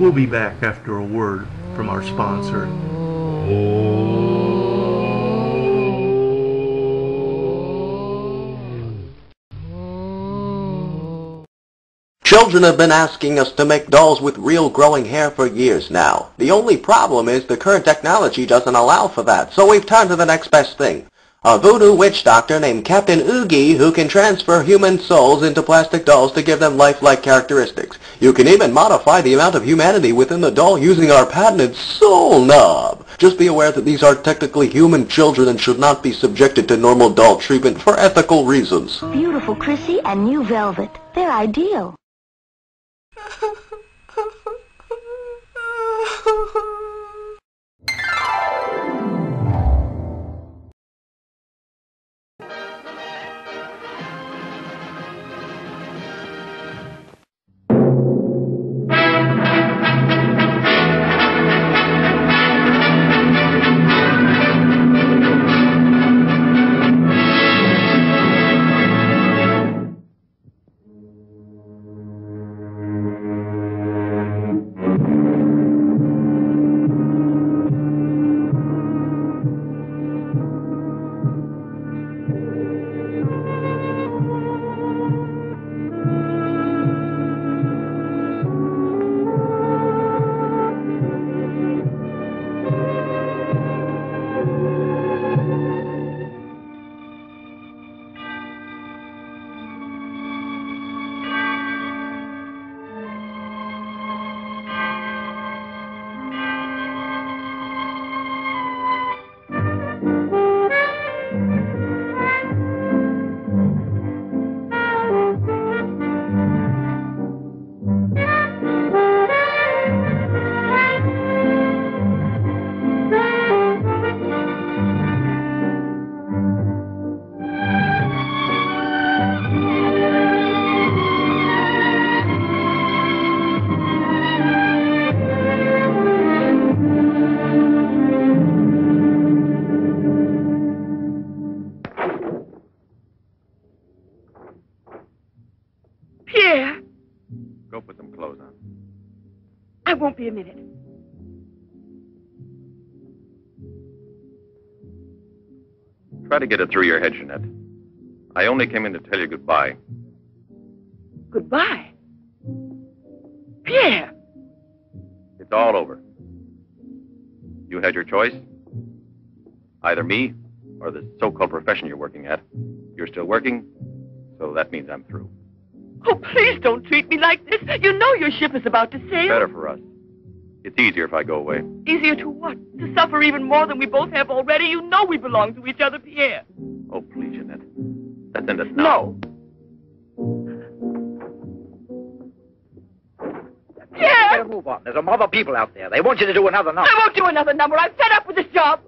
We'll be back after a word from our sponsor. Children have been asking us to make dolls with real growing hair for years now. The only problem is the current technology doesn't allow for that, so we've turned to the next best thing. A voodoo witch doctor named Captain Oogie who can transfer human souls into plastic dolls to give them lifelike characteristics. You can even modify the amount of humanity within the doll using our patented soul knob. Just be aware that these are technically human children and should not be subjected to normal doll treatment for ethical reasons. Beautiful Chrissy and new velvet. They're ideal. I won't be a minute. Try to get it through your head, Jeanette. I only came in to tell you goodbye. Goodbye? Pierre! It's all over. You had your choice. Either me or the so-called profession you're working at. You're still working, so that means I'm through. Oh, please don't treat me like this. You know your ship is about to sail. Better for us. It's easier if I go away. Easier to what? To suffer even more than we both have already? You know we belong to each other, Pierre. Oh, please, Jeanette. Let's end it now. No. Pierre! Better move on. There's a mob of people out there. They want you to do another number. I won't do another number. I'm fed up with this job.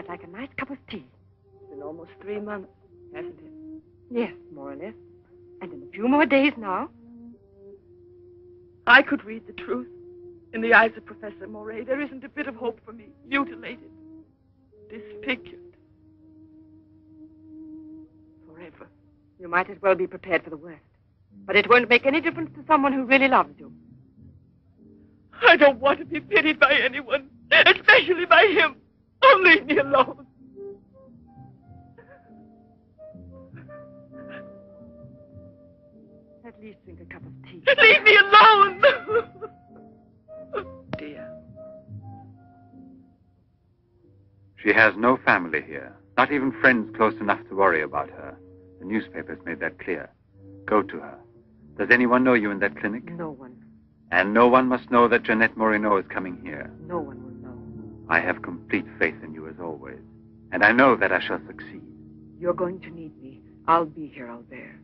Like a nice cup of tea. It's been almost 3 months, hasn't it? Yes, more or less. And in a few more days now. I could read the truth. In the eyes of Professor Moray, there isn't a bit of hope for me. Mutilated. Disfigured. Forever. You might as well be prepared for the worst. But it won't make any difference to someone who really loves you. I don't want to be pitied by anyone, especially by him. Oh, leave me alone. At least drink a cup of tea. Leave me alone! Dear. She has no family here. Not even friends close enough to worry about her. The newspapers made that clear. Go to her. Does anyone know you in that clinic? No one. And no one must know that Jeanette Moreno is coming here. No one will know. I have complete faith in you as always. And I know that I shall succeed. You're going to need me. I'll be here, Albert.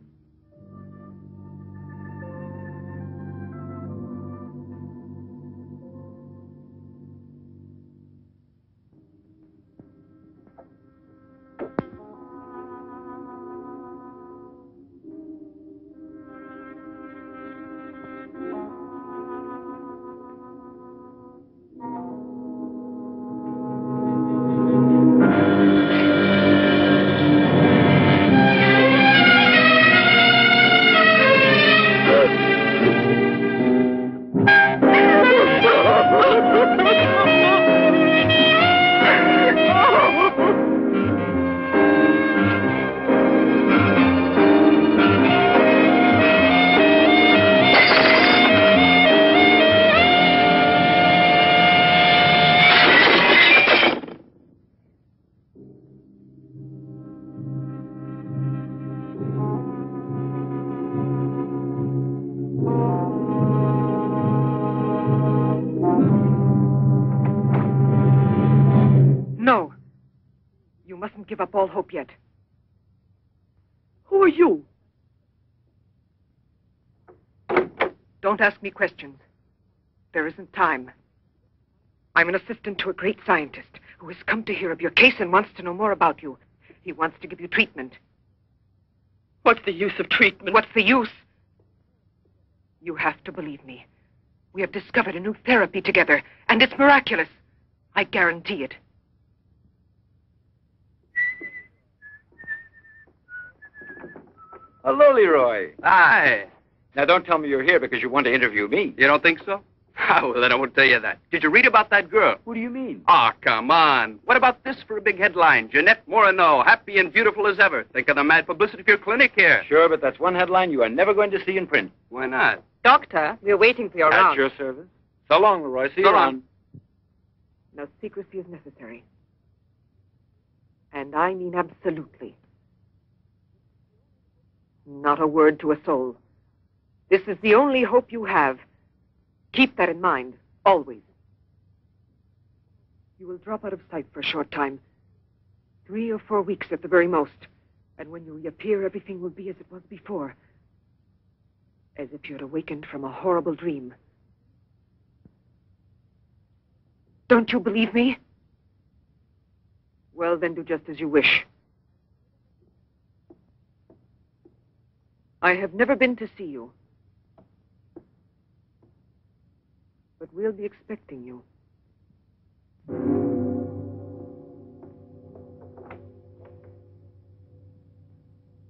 Give up all hope yet. Who are you? Don't ask me questions. There isn't time. I'm an assistant to a great scientist who has come to hear of your case and wants to know more about you. He wants to give you treatment. What's the use of treatment? What's the use? You have to believe me. We have discovered a new therapy together, and it's miraculous. I guarantee it. Hello, Leroy. Hi. Now, don't tell me you're here because you want to interview me. You don't think so? Oh, well, then I won't tell you that. Did you read about that girl? What do you mean? Oh, come on. What about this for a big headline? Jeanette Moreno, happy and beautiful as ever. Think of the mad publicity for your clinic here. Sure, but that's one headline you are never going to see in print. Why not? Doctor, we're waiting for your At round. your service. So long, Leroy. See you So long. around. No secrecy is necessary. And I mean absolutely. Not a word to a soul. This is the only hope you have. Keep that in mind, always. You will drop out of sight for a short time. 3 or 4 weeks at the very most. And when you reappear, everything will be as it was before. As if you had awakened from a horrible dream. Don't you believe me? Well, then do just as you wish. I have never been to see you. But we'll be expecting you.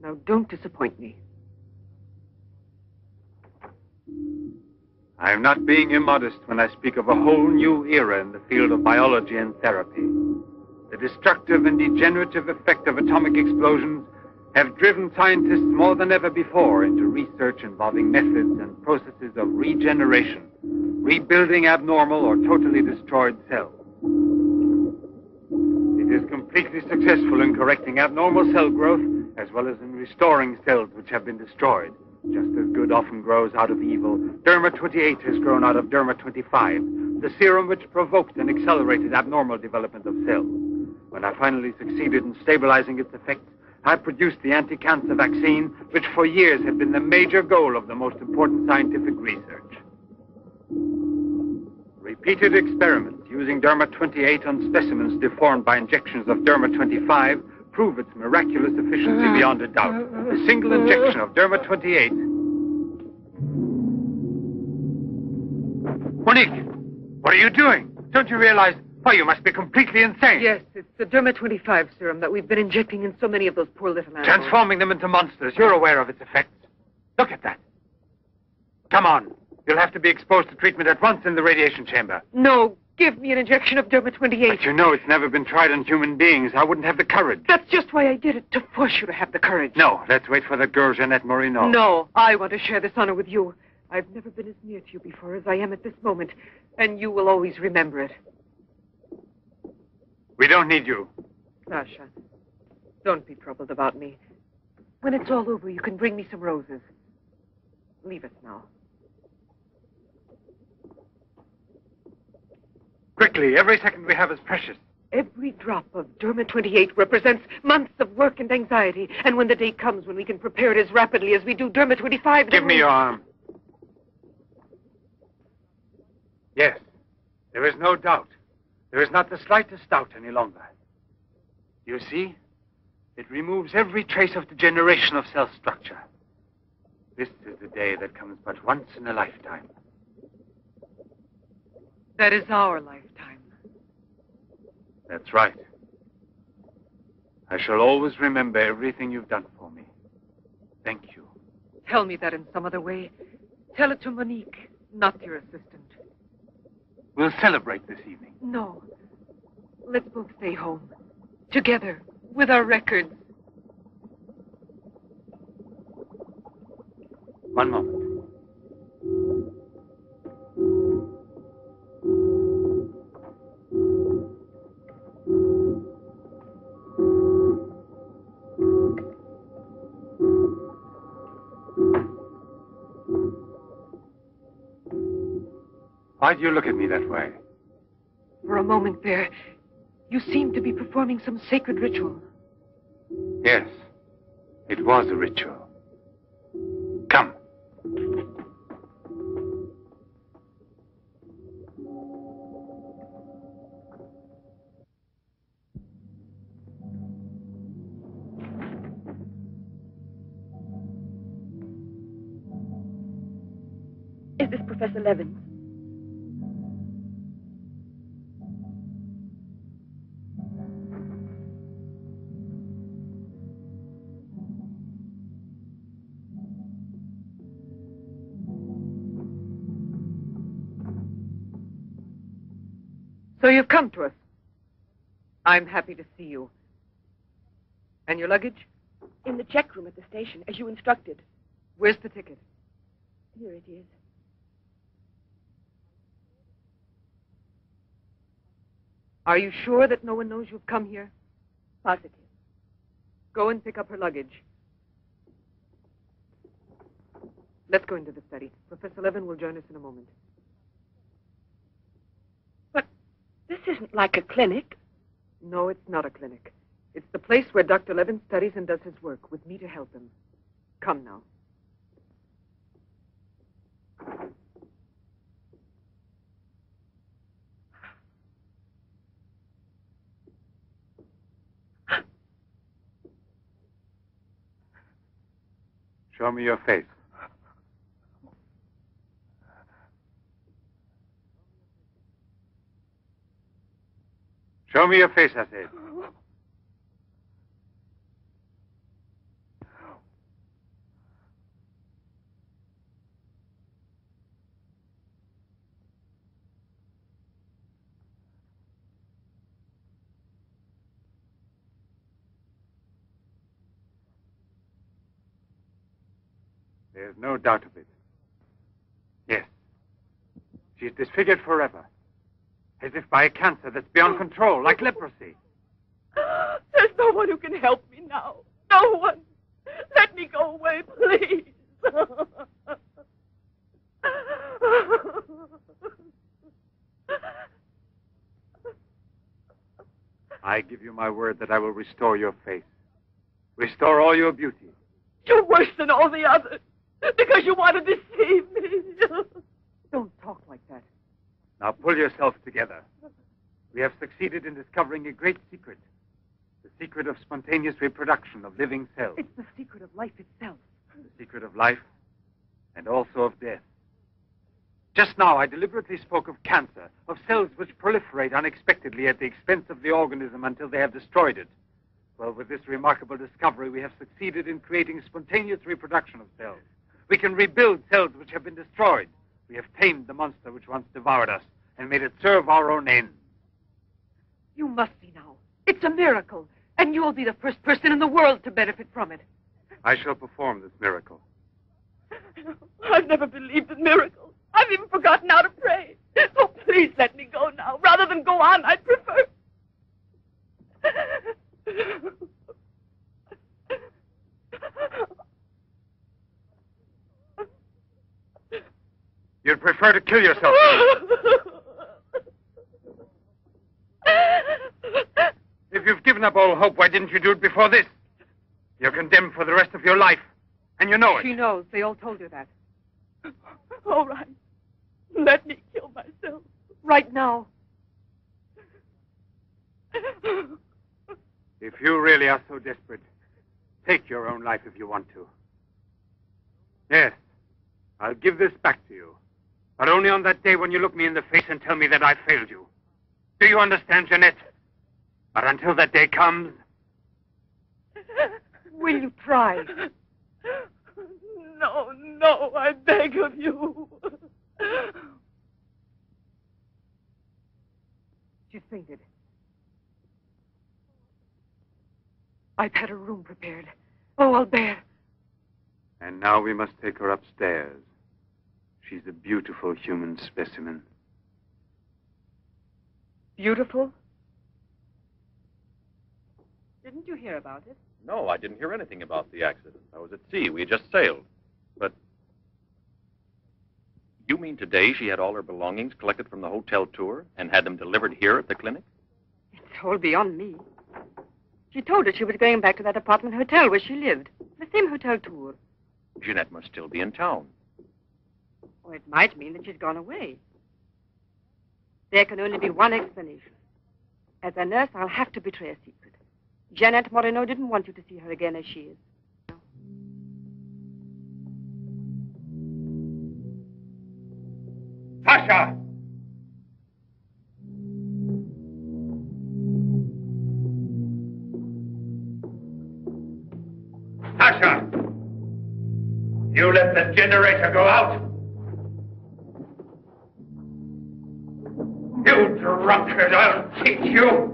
Now, don't disappoint me. I am not being immodest when I speak of a whole new era in the field of biology and therapy. The destructive and degenerative effect of atomic explosions have driven scientists more than ever before into research involving methods and processes of regeneration, rebuilding abnormal or totally destroyed cells. It is completely successful in correcting abnormal cell growth as well as in restoring cells which have been destroyed. Just as good often grows out of evil, Derma 28 has grown out of Derma 25, the serum which provoked and accelerated abnormal development of cells. When I finally succeeded in stabilizing its effects, I produced the anti-cancer vaccine, which for years had been the major goal of the most important scientific research. Repeated experiments using Derma 28 on specimens deformed by injections of Derma 25 prove its miraculous efficiency beyond a doubt. A single injection of Derma 28... Monique, what are you doing? Don't you realize... Why, you must be completely insane. Yes, it's the Derma 25 serum that we've been injecting in so many of those poor little animals. Transforming them into monsters. You're aware of its effects. Look at that. Come on. You'll have to be exposed to treatment at once in the radiation chamber. No, give me an injection of Derma 28. But you know it's never been tried on human beings. I wouldn't have the courage. That's just why I did it, to force you to have the courage. No, let's wait for the girl, Jeanette Moreno. No, I want to share this honor with you. I've never been as near to you before as I am at this moment, and you will always remember it. We don't need you. Sasha, Don't be troubled about me. When it's all over, you can bring me some roses. Leave us now. Quickly, every second we have is precious. Every drop of Derma 28 represents months of work and anxiety. And when the day comes when we can prepare it as rapidly as we do Derma 25... Give me your arm. Yes, there is no doubt. There is not the slightest doubt any longer. You see, it removes every trace of degeneration of cell structure. This is the day that comes but once in a lifetime. That is our lifetime. That's right. I shall always remember everything you've done for me. Thank you. Tell me that in some other way. Tell it to Monique, not your assistant. We'll celebrate this evening. No. Let's both stay home. Together, with our records. One moment. Why do you look at me that way? For a moment there, you seemed to be performing some sacred ritual. Yes, it was a ritual. Come. Is this Professor Levins? So you've come to us. I'm happy to see you. And your luggage? In the check room at the station, as you instructed. Where's the ticket? Here it is. Are you sure that no one knows you've come here? Positive. Go and pick up her luggage. Let's go into the study. Professor Levin will join us in a moment. But this isn't like a clinic. No, it's not a clinic. It's the place where Dr. Levin studies and does his work, with me to help him. Come now. Show me your face. Show me your face, I said. There's no doubt of it. Yes. She's disfigured forever. As if by a cancer that's beyond control, like leprosy. There's no one who can help me now. No one. Let me go away, please. I give you my word that I will restore your face. Restore all your beauty. You're worse than all the others. Because you want to deceive me. Don't talk like that. Now pull yourself together. We have succeeded in discovering a great secret. The secret of spontaneous reproduction of living cells. It's the secret of life itself. The secret of life and also of death. Just now I deliberately spoke of cancer, of cells which proliferate unexpectedly at the expense of the organism until they have destroyed it. Well, with this remarkable discovery, we have succeeded in creating spontaneous reproduction of cells. We can rebuild cells which have been destroyed. We have tamed the monster which once devoured us and made it serve our own ends. You must see now. It's a miracle, and you'll be the first person in the world to benefit from it. I shall perform this miracle. I've never believed in miracles. I've even forgotten how to pray. Oh, please let me go now. Rather than go on, I'd prefer... prefer to kill yourself. If you've given up all hope, why didn't you do it before this? You're condemned for the rest of your life, and you know it. She knows. They all told her that. All right. Let me kill myself. Right now. If you really are so desperate, take your own life if you want to. Yes, I'll give this back to you. But only on that day when you look me in the face and tell me that I failed you. Do you understand, Jeanette? But until that day comes... Will you try? No, no, I beg of you. She's fainted. I've had her room prepared. Oh, Albert. And now we must take her upstairs. She's a beautiful human specimen. Beautiful? Didn't you hear about it? No, I didn't hear anything about the accident. I was at sea. We had just sailed. But you mean today she had all her belongings collected from the hotel tour and had them delivered here at the clinic? It's all beyond me. She told us she was going back to that apartment hotel where she lived. The same hotel tour. Jeanette must still be in town. Or it might mean that she's gone away. There can only be one explanation. As a nurse, I'll have to betray a secret. Jeanette Moreno didn't want you to see her again as she is. Sasha! Sasha! You let the generator go out? You drunkard, I'll teach you!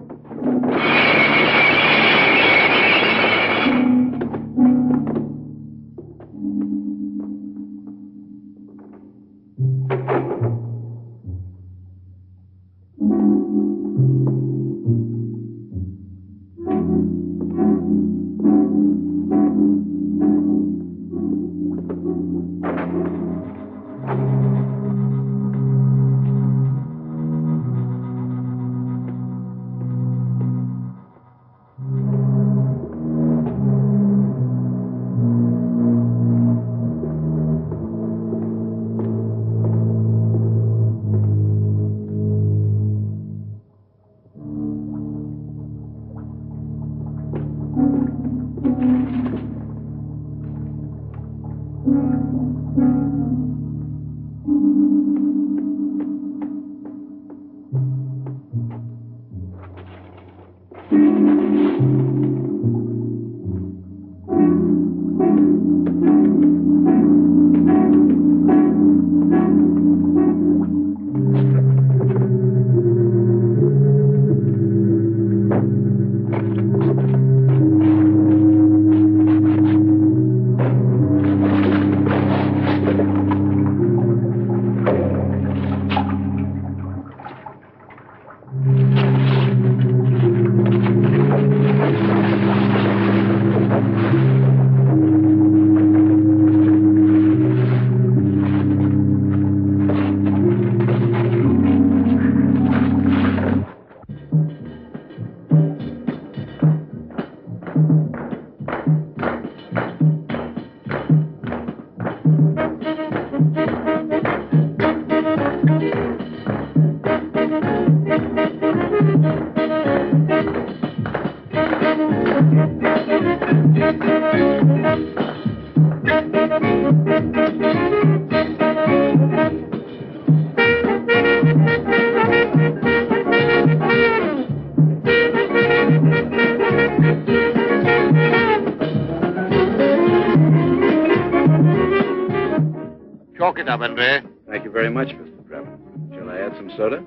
Chalk it up, Andre. Thank you very much, Mr. Brevin. Shall I add some soda?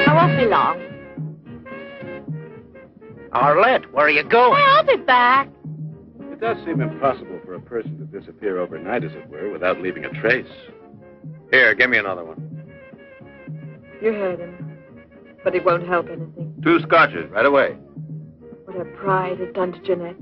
I won't be long. Arlette, where are you going? I'll be back. It does seem impossible for a person to disappear overnight, as it were, without leaving a trace. Here, give me another one. You heard him. But it won't help anything. 2 scotches, right away. What her pride has done to Jeanette.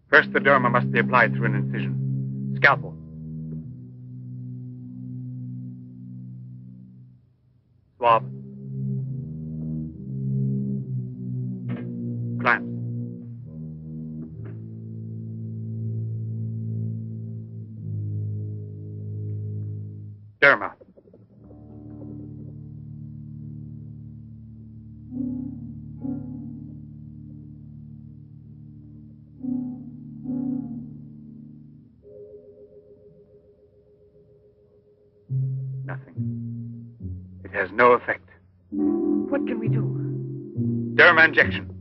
First, the derma must be applied through an incision. Scalpel. Swab. Clamps. Derma. Nothing. It has no effect. What can we do? Derma injection.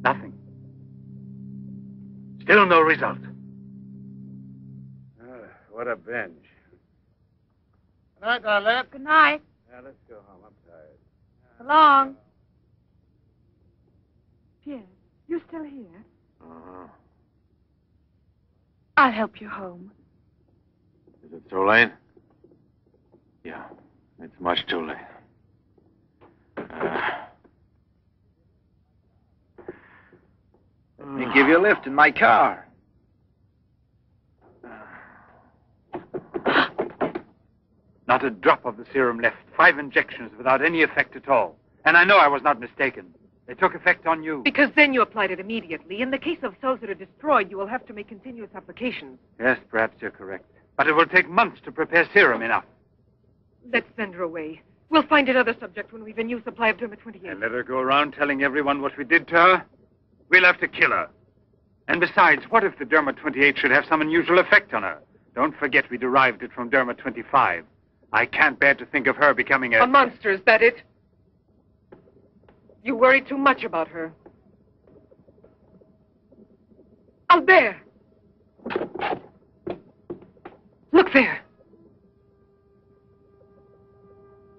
Nothing. Still no result. What a binge. Good night, Arlette. Good night. Now, let's go home. I'm tired. So long. Pierre, you still here? Uh-huh. I'll help you home. Is it too late? Yeah, it's much too late. Let me give you a lift in my car. Not a drop of the serum left. 5 injections without any effect at all. And I know I was not mistaken. They took effect on you. Because then you applied it immediately. In the case of cells that are destroyed, you will have to make continuous applications. Yes, perhaps you're correct. But it will take months to prepare serum enough. Let's send her away. We'll find another subject when we've a new supply of Derma 28. And let her go around telling everyone what we did to her? We'll have to kill her. And besides, what if the Derma 28 should have some unusual effect on her? Don't forget we derived it from Derma 25. I can't bear to think of her becoming A monster, is that it? You worry too much about her. Albert! Look there.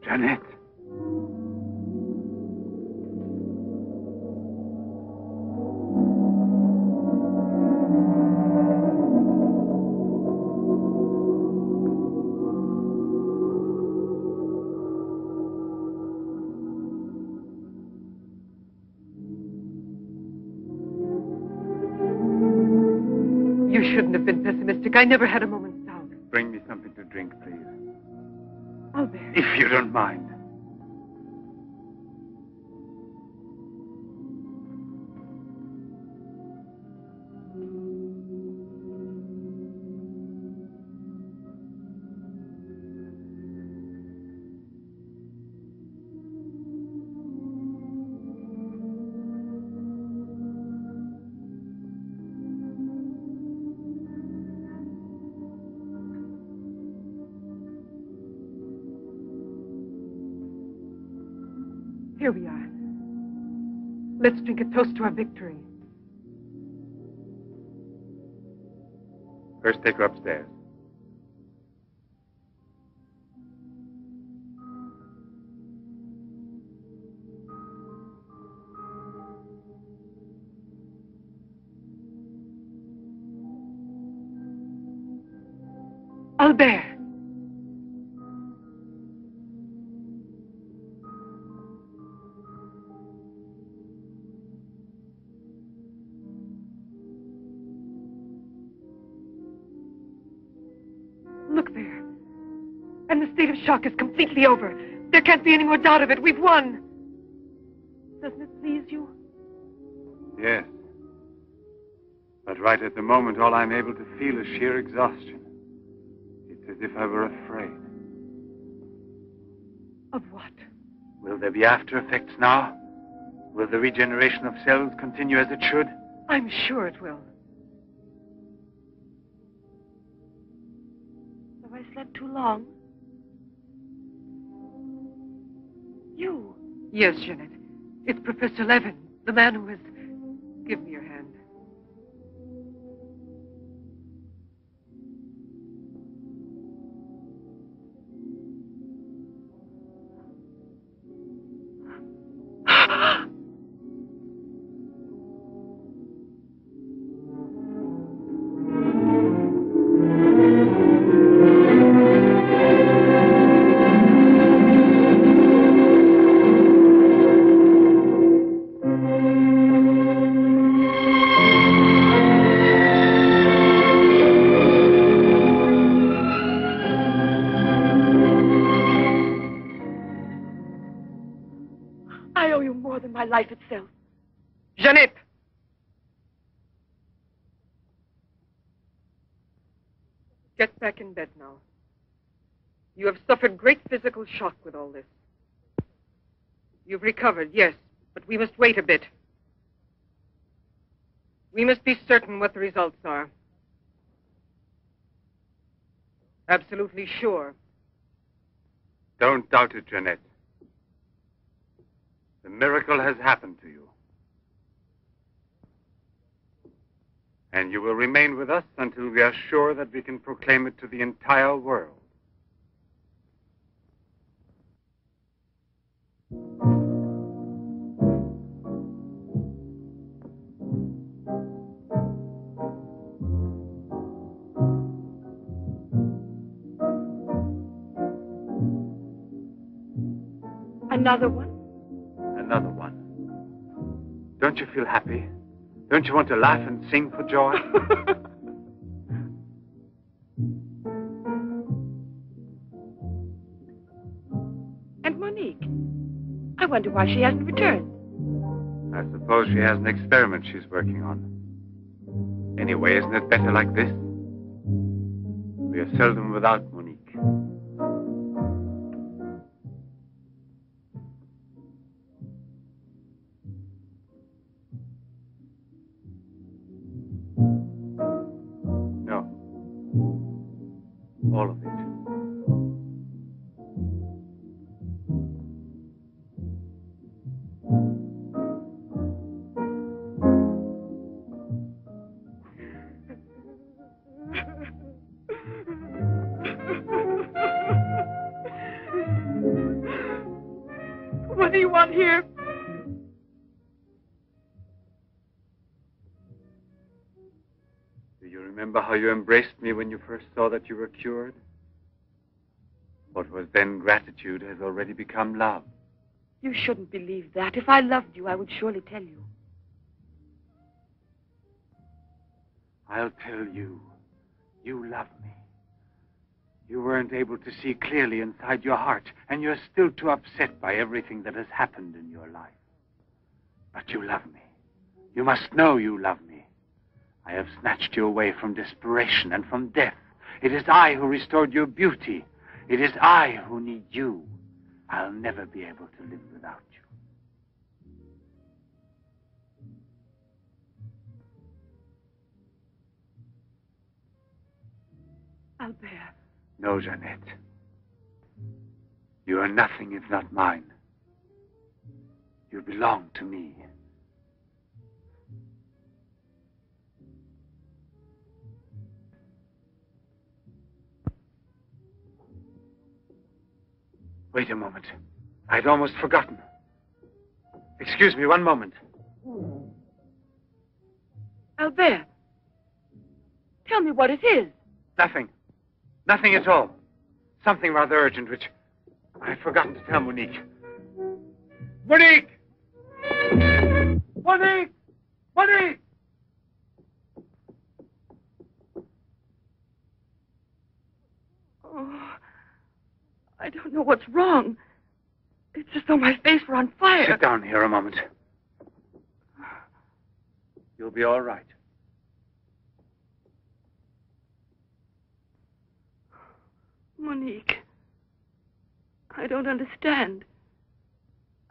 Jeanette. You shouldn't have been pessimistic. I never had a moment's doubt. Bring me something to drink, please. Albert. If you don't mind. Here we are. Let's drink a toast to our victory. First, take her upstairs. Albert! Look there. And the state of shock is completely over. There can't be any more doubt of it. We've won. Doesn't it please you? Yes. But right at the moment, all I'm able to feel is sheer exhaustion. It's as if I were afraid. Of what? Will there be after effects now? Will the regeneration of cells continue as it should? I'm sure it will. Have I slept too long? Yes, Jeanette. It's Professor Levin, the man who has... Give me your hand. I owe you more than my life itself. Jeanette! Get back in bed now. You have suffered great physical shock with all this. You've recovered, yes, but we must wait a bit. We must be certain what the results are. Absolutely sure. Don't doubt it, Jeanette. The miracle has happened to you. And you will remain with us until we are sure that we can proclaim it to the entire world. Another one? Another one. Don't you feel happy? Don't you want to laugh and sing for joy? And Monique? I wonder why she hasn't returned. I suppose she has an experiment she's working on. Anyway, isn't it better like this? We are seldom without Monique. No. All of it. What do you want here? Do you remember how you embraced me when you first saw that you were cured? What was then gratitude has already become love. You shouldn't believe that. If I loved you, I would surely tell you. I'll tell you. You love me. You weren't able to see clearly inside your heart, and you're still too upset by everything that has happened in your life. But you love me. You must know you love me. I have snatched you away from desperation and from death. It is I who restored your beauty. It is I who need you. I'll never be able to live without you. Albert. No, Jeanette. You are nothing if not mine. You belong to me. Wait a moment. I'd almost forgotten. Excuse me, one moment. Albert. Tell me what it is. Nothing. Nothing at all. Something rather urgent, which I've forgotten to tell Monique. Monique! Monique! Monique! Oh, I don't know what's wrong. It's as though my face were on fire. Sit down here a moment. You'll be all right. Monique. I don't understand.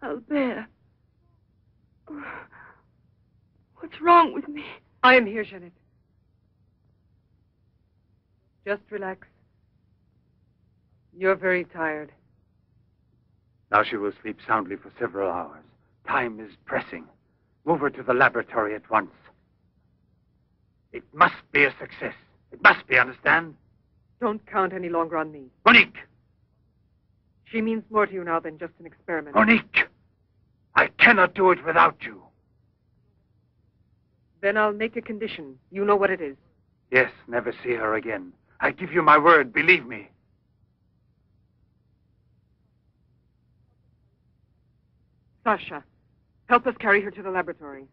Albert. What's wrong with me? I am here, Jeanette. Just relax. You're very tired. Now she will sleep soundly for several hours. Time is pressing. Move her to the laboratory at once. It must be a success. It must be, understand? Don't count any longer on me. Monique! She means more to you now than just an experiment. Monique! I cannot do it without you. Then I'll make a condition. You know what it is. Yes, never see her again. I give you my word, believe me. Sasha, help us carry her to the laboratory.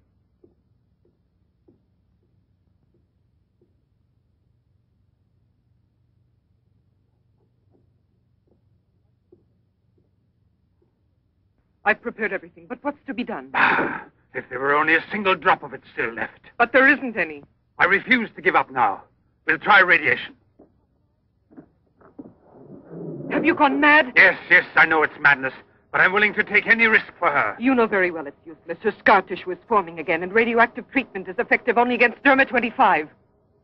I've prepared everything, but what's to be done? If there were only a single drop of it still left. But there isn't any. I refuse to give up now. We'll try radiation. Have you gone mad? Yes, I know it's madness, but I'm willing to take any risk for her. You know very well it's useless. Her scar tissue is forming again, and radioactive treatment is effective only against Derma-25.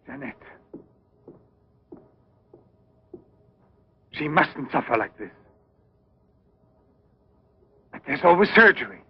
Janet. She mustn't suffer like this. But there's always surgery.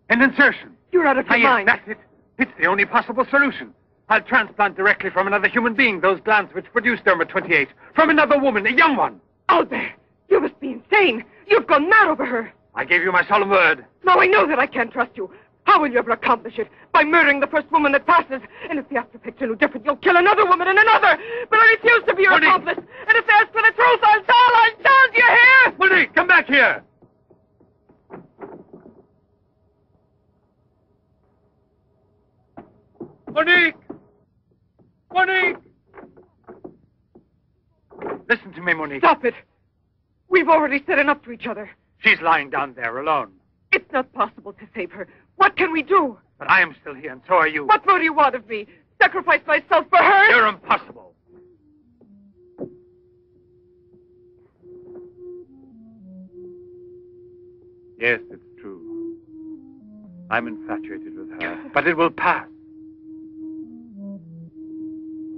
And insertion. You're out of your mind. That's it. It's the only possible solution. I'll transplant directly from another human being those glands which produce Derma-28. From another woman, a young one. Albert, you must be insane. You've gone mad over her. I gave you my solemn word. Now I know that I can't trust you. How will you ever accomplish it? By murdering the first woman that passes. And if the after picture no different, you'll kill another woman and another. But I refuse to be your accomplice. And if they ask for the truth, I'll tell. Do you hear? Monique, come back here. Monique! Monique! Listen to me, Monique. Stop it. We've already said enough to each other. She's lying down there alone. It's not possible to save her. What can we do? But I am still here, and so are you. What more do you want of me? Sacrifice myself for her? You're impossible. Yes, it's true. I'm infatuated with her. But it will pass.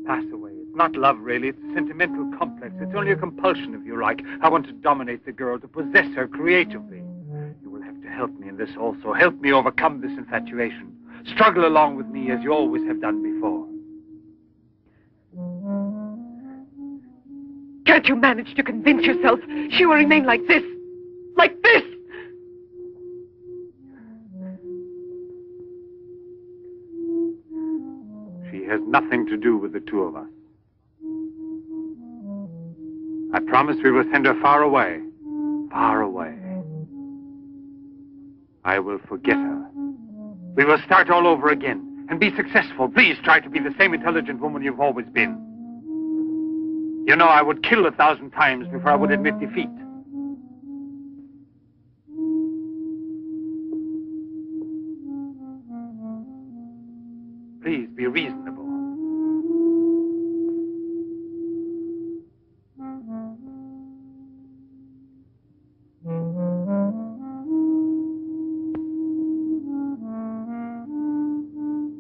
Pass away. It's not love, really. It's a sentimental complex. It's only a compulsion, if you like. I want to dominate the girl, to possess her creatively. You will have to help me in this also. Help me overcome this infatuation. Struggle along with me as you always have done before. Can't you manage to convince yourself she will remain like this? Like this? She has nothing to do with the two of us. I promise we will send her far away. Far away. I will forget her. We will start all over again and be successful. Please try to be the same intelligent woman you've always been. You know, I would kill 1,000 times before I would admit defeat. Please be reasonable.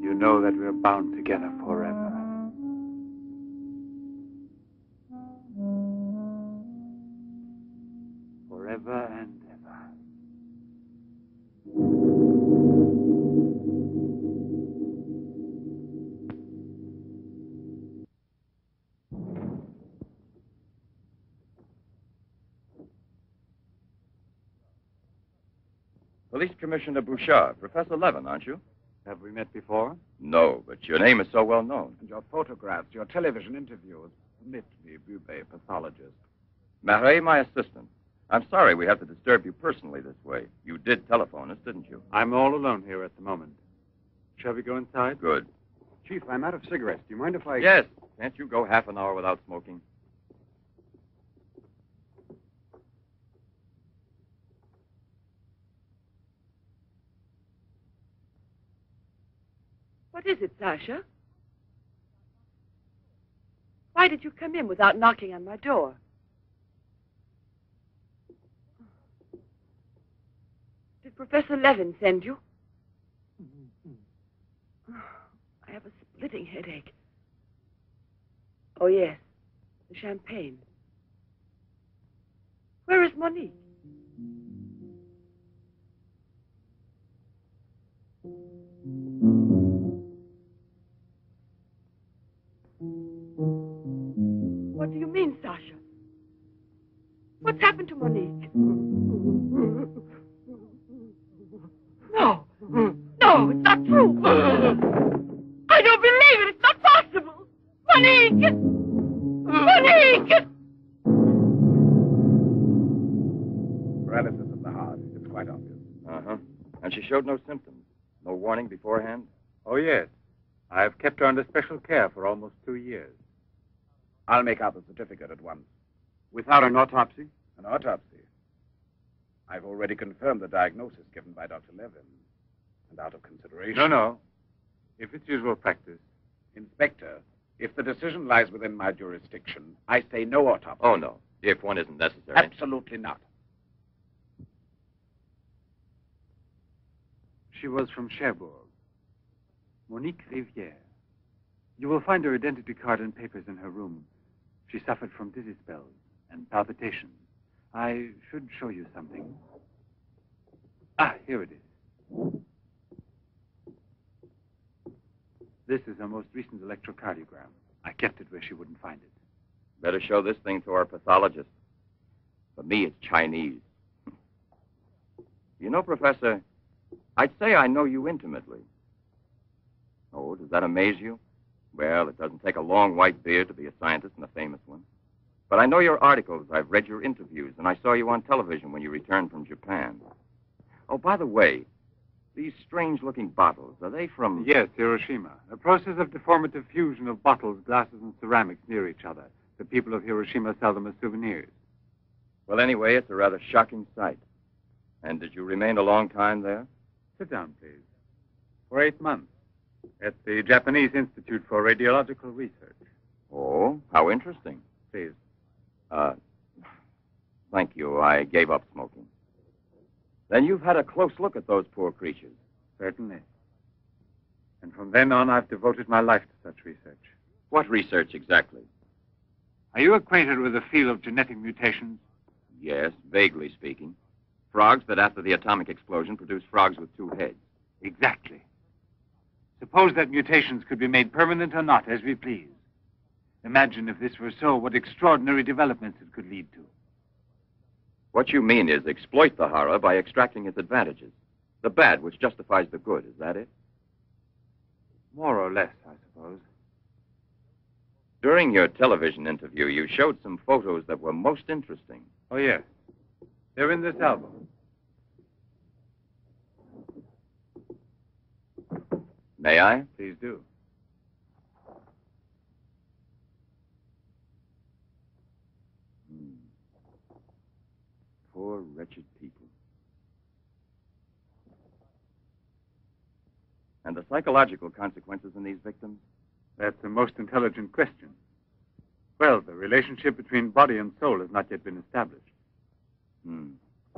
You know that we're bound together forever. Forever and ever. Police Commissioner Bouchard, Professor Levin, aren't you? Have we met before? No, but your name is so well known. And your photographs, your television interviews. Permit me, Bupe, pathologist. Marais, my assistant. I'm sorry we have to disturb you personally this way. You did telephone us, didn't you? I'm all alone here at the moment. Shall we go inside? Good. Chief, I'm out of cigarettes. Do you mind if I... Yes. Can't you go half an hour without smoking? What is it, Sasha? Why did you come in without knocking on my door? Did Professor Levin send you? I have a splitting headache. Oh, yes. The champagne. Where is Monique? What do you mean, Sasha? What's happened to Monique? No. No, it's not true. I don't believe it. It's not possible. Monique! Monique! Paralysis of the heart. It's quite obvious. Uh-huh. And she showed no symptoms. No warning beforehand? Oh, yes. I have kept her under special care for almost 2 years. I'll make out the certificate at once. Without an autopsy? An autopsy. I've already confirmed the diagnosis given by Dr. Levin. And out of consideration... No. If it's usual practice. Inspector, if the decision lies within my jurisdiction, I say no autopsy. Oh, no. If one isn't necessary. Absolutely not. She was from Cherbourg. Monique Rivière. You will find her identity card and papers in her room. She suffered from dizzy spells and palpitations. I should show you something. Ah, here it is. This is her most recent electrocardiogram. I kept it where she wouldn't find it. Better show this thing to our pathologist. For me, it's Chinese. You know, Professor, I'd say I know you intimately. Oh, does that amaze you? Well, it doesn't take a long white beard to be a scientist and a famous one. But I know your articles, I've read your interviews, and I saw you on television when you returned from Japan. Oh, by the way, these strange-looking bottles, are they from... Yes, Hiroshima. A process of deformative fusion of bottles, glasses, and ceramics near each other. The people of Hiroshima sell them as souvenirs. Well, anyway, it's a rather shocking sight. And did you remain a long time there? Sit down, please. For 8 months. At the Japanese Institute for Radiological Research. Oh, how interesting. Please. Thank you. I gave up smoking. Then you've had a close look at those poor creatures. Certainly. And from then on, I've devoted my life to such research. What research exactly? Are you acquainted with the field of genetic mutations? Yes, vaguely speaking. Frogs that after the atomic explosion produced frogs with 2 heads. Exactly. Suppose that mutations could be made permanent or not, as we please. Imagine if this were so, what extraordinary developments it could lead to. What you mean is exploit the horror by extracting its advantages. The bad which justifies the good, is that it? More or less, I suppose. During your television interview, you showed some photos that were most interesting. Oh, yes. They're in this album. May I? Please do. Poor, wretched people. And the psychological consequences in these victims? That's a most intelligent question. Well, the relationship between body and soul has not yet been established.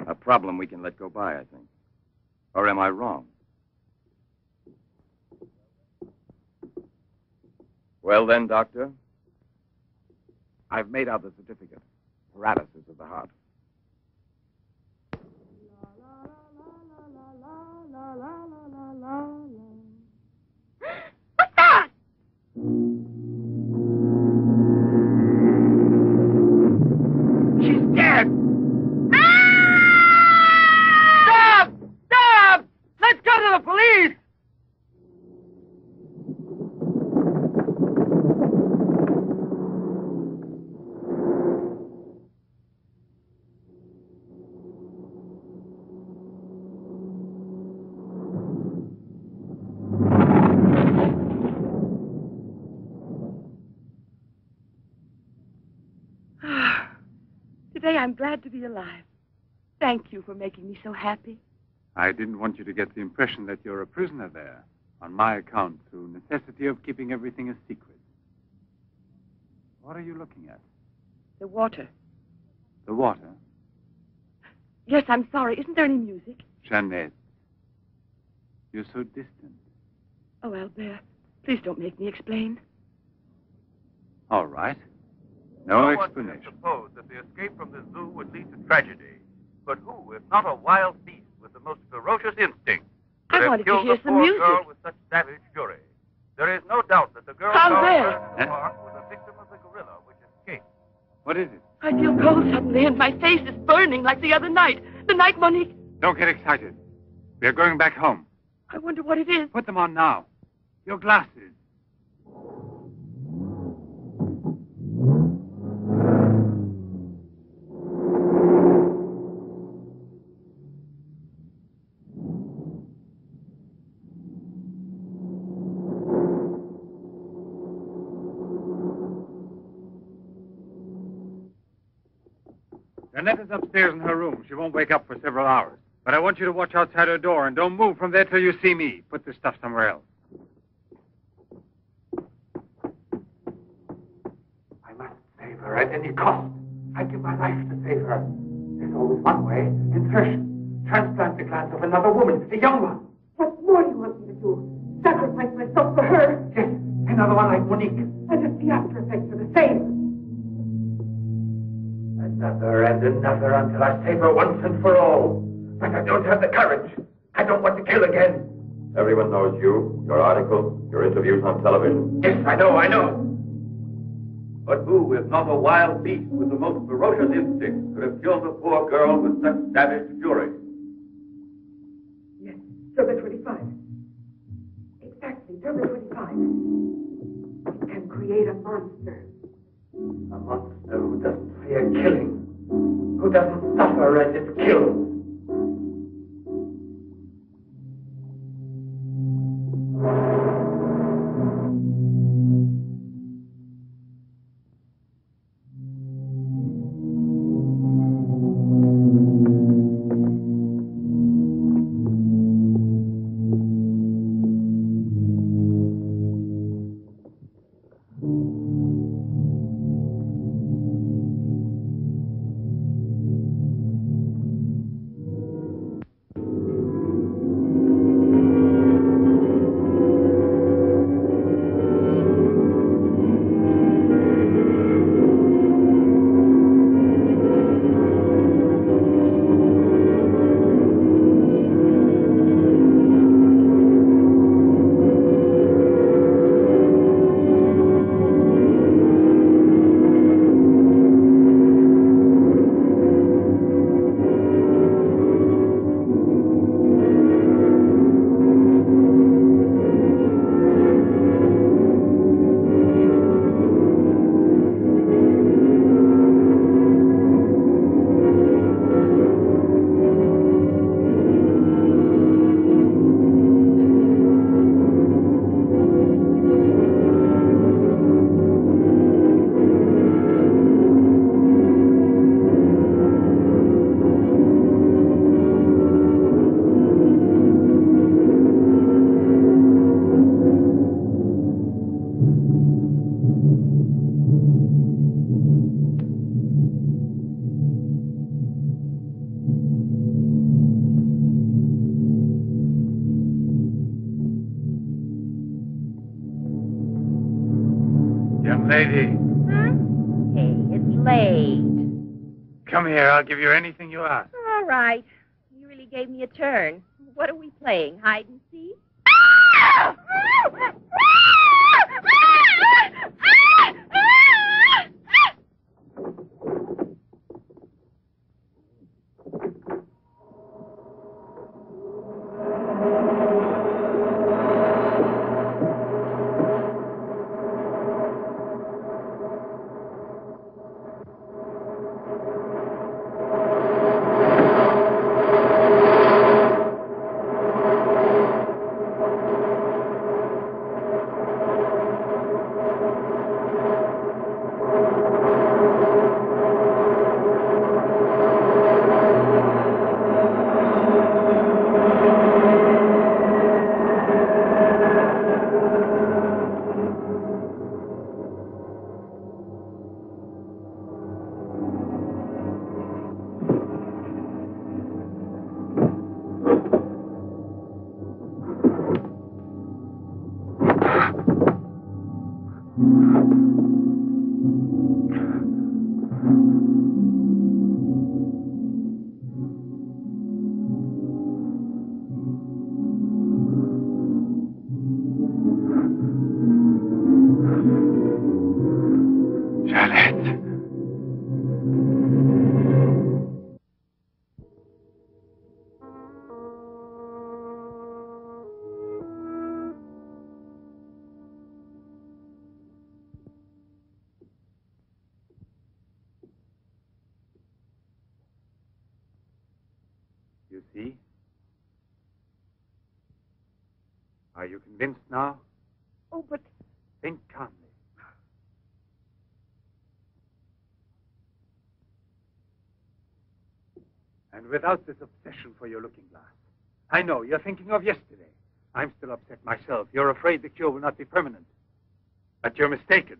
A problem we can let go by, I think. Or am I wrong? Well then, Doctor? I've made out the certificate. Paralysis of the heart. What's that? She's dead. Stop! Stop! Let's go to the police! Today I'm glad to be alive. Thank you for making me so happy. I didn't want you to get the impression that you're a prisoner there, on my account, through necessity of keeping everything a secret. What are you looking at? The water. The water? Yes, I'm sorry. Isn't there any music? Jeanette. You're so distant. Oh, Albert, please don't make me explain. All right. No explanation. Suppose that the escape from the zoo would lead to tragedy. But who, if not a wild beast with the most ferocious instinct? that I have wanted to killed hear the some poor music. girl with such savage fury. There is no doubt that the girl Out found there. in the park was a victim of the gorilla which escaped. What is it? I feel cold suddenly, and my face is burning like the other night. The night, Monique. Don't get excited. We are going back home. I wonder what it is. Put them on now. Your glasses. Jeanette is upstairs in her room. She won't wake up for several hours. But I want you to watch outside her door and don't move from there till you see me. Put this stuff somewhere else. I must save her at any cost. I'd give my life to save her. There's always one way. Insertion. Transplant the glands of another woman, a young one. What more do you want me to do? Sacrifice myself for her? Yes, another one like Monique. And if the after effects are the same. Another and another until I save her once and for all. But I don't have the courage. I don't want to kill again. Everyone knows you, your articles, your interviews on television. Yes, I know. But who, if not a wild beast with the most ferocious instinct, could have killed a poor girl with such savage fury? Yes, Derma 25. Exactly, Derma 25. It can create a monster. A monster who doesn't fear killing. Who doesn't suffer as if killed. Young lady, Hey, it's late. come here. I'll give you anything you ask. All right. You really gave me a turn. What are we playing, hide and seek? You see? Are you convinced now? Oh, but... Think calmly. And without this obsession for your looking glass. I know, you're thinking of yesterday. I'm still upset myself. You're afraid the cure will not be permanent. But you're mistaken.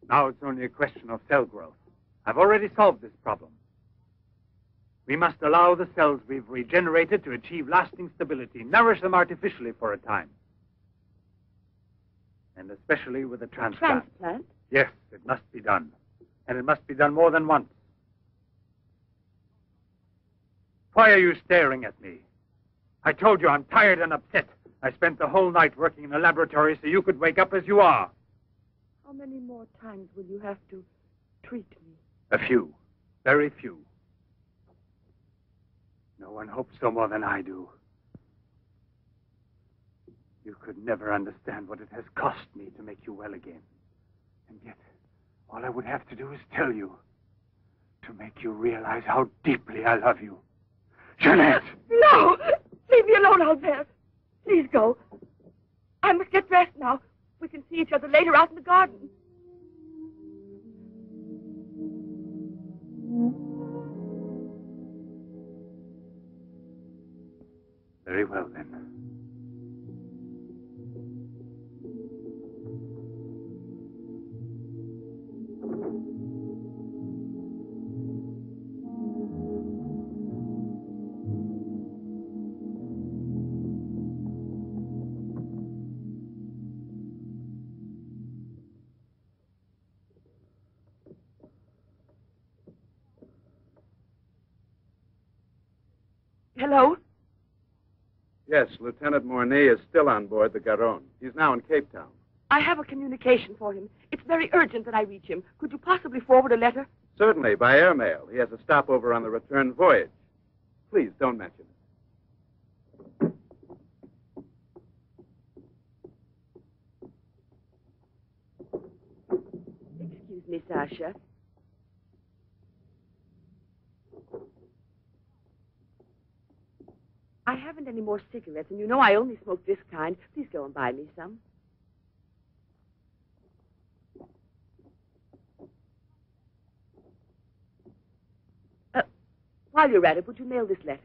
Now it's only a question of cell growth. I've already solved this problem. We must allow the cells we've regenerated to achieve lasting stability, nourish them artificially for a time. And especially with a transplant. Transplant? Yes, it must be done. And it must be done more than once. Why are you staring at me? I told you I'm tired and upset. I spent the whole night working in a laboratory so you could wake up as you are. How many more times will you have to treat me? A few. Very few. No one hopes so more than I do. You could never understand what it has cost me to make you well again. And yet, all I would have to do is tell you, to make you realize how deeply I love you. Jeanette! No! Leave me alone, Albert. Please go. I must get dressed now. We can see each other later out in the garden. Very well, then. Hello? Yes, Lieutenant Mornay is still on board the Garonne. He's now in Cape Town. I have a communication for him. It's very urgent that I reach him. Could you possibly forward a letter? Certainly, by airmail. He has a stopover on the return voyage. Please, don't mention it. Excuse me, Sasha. I haven't any more cigarettes, and you know I only smoke this kind. Please go and buy me some. While you're at it, would you mail this letter?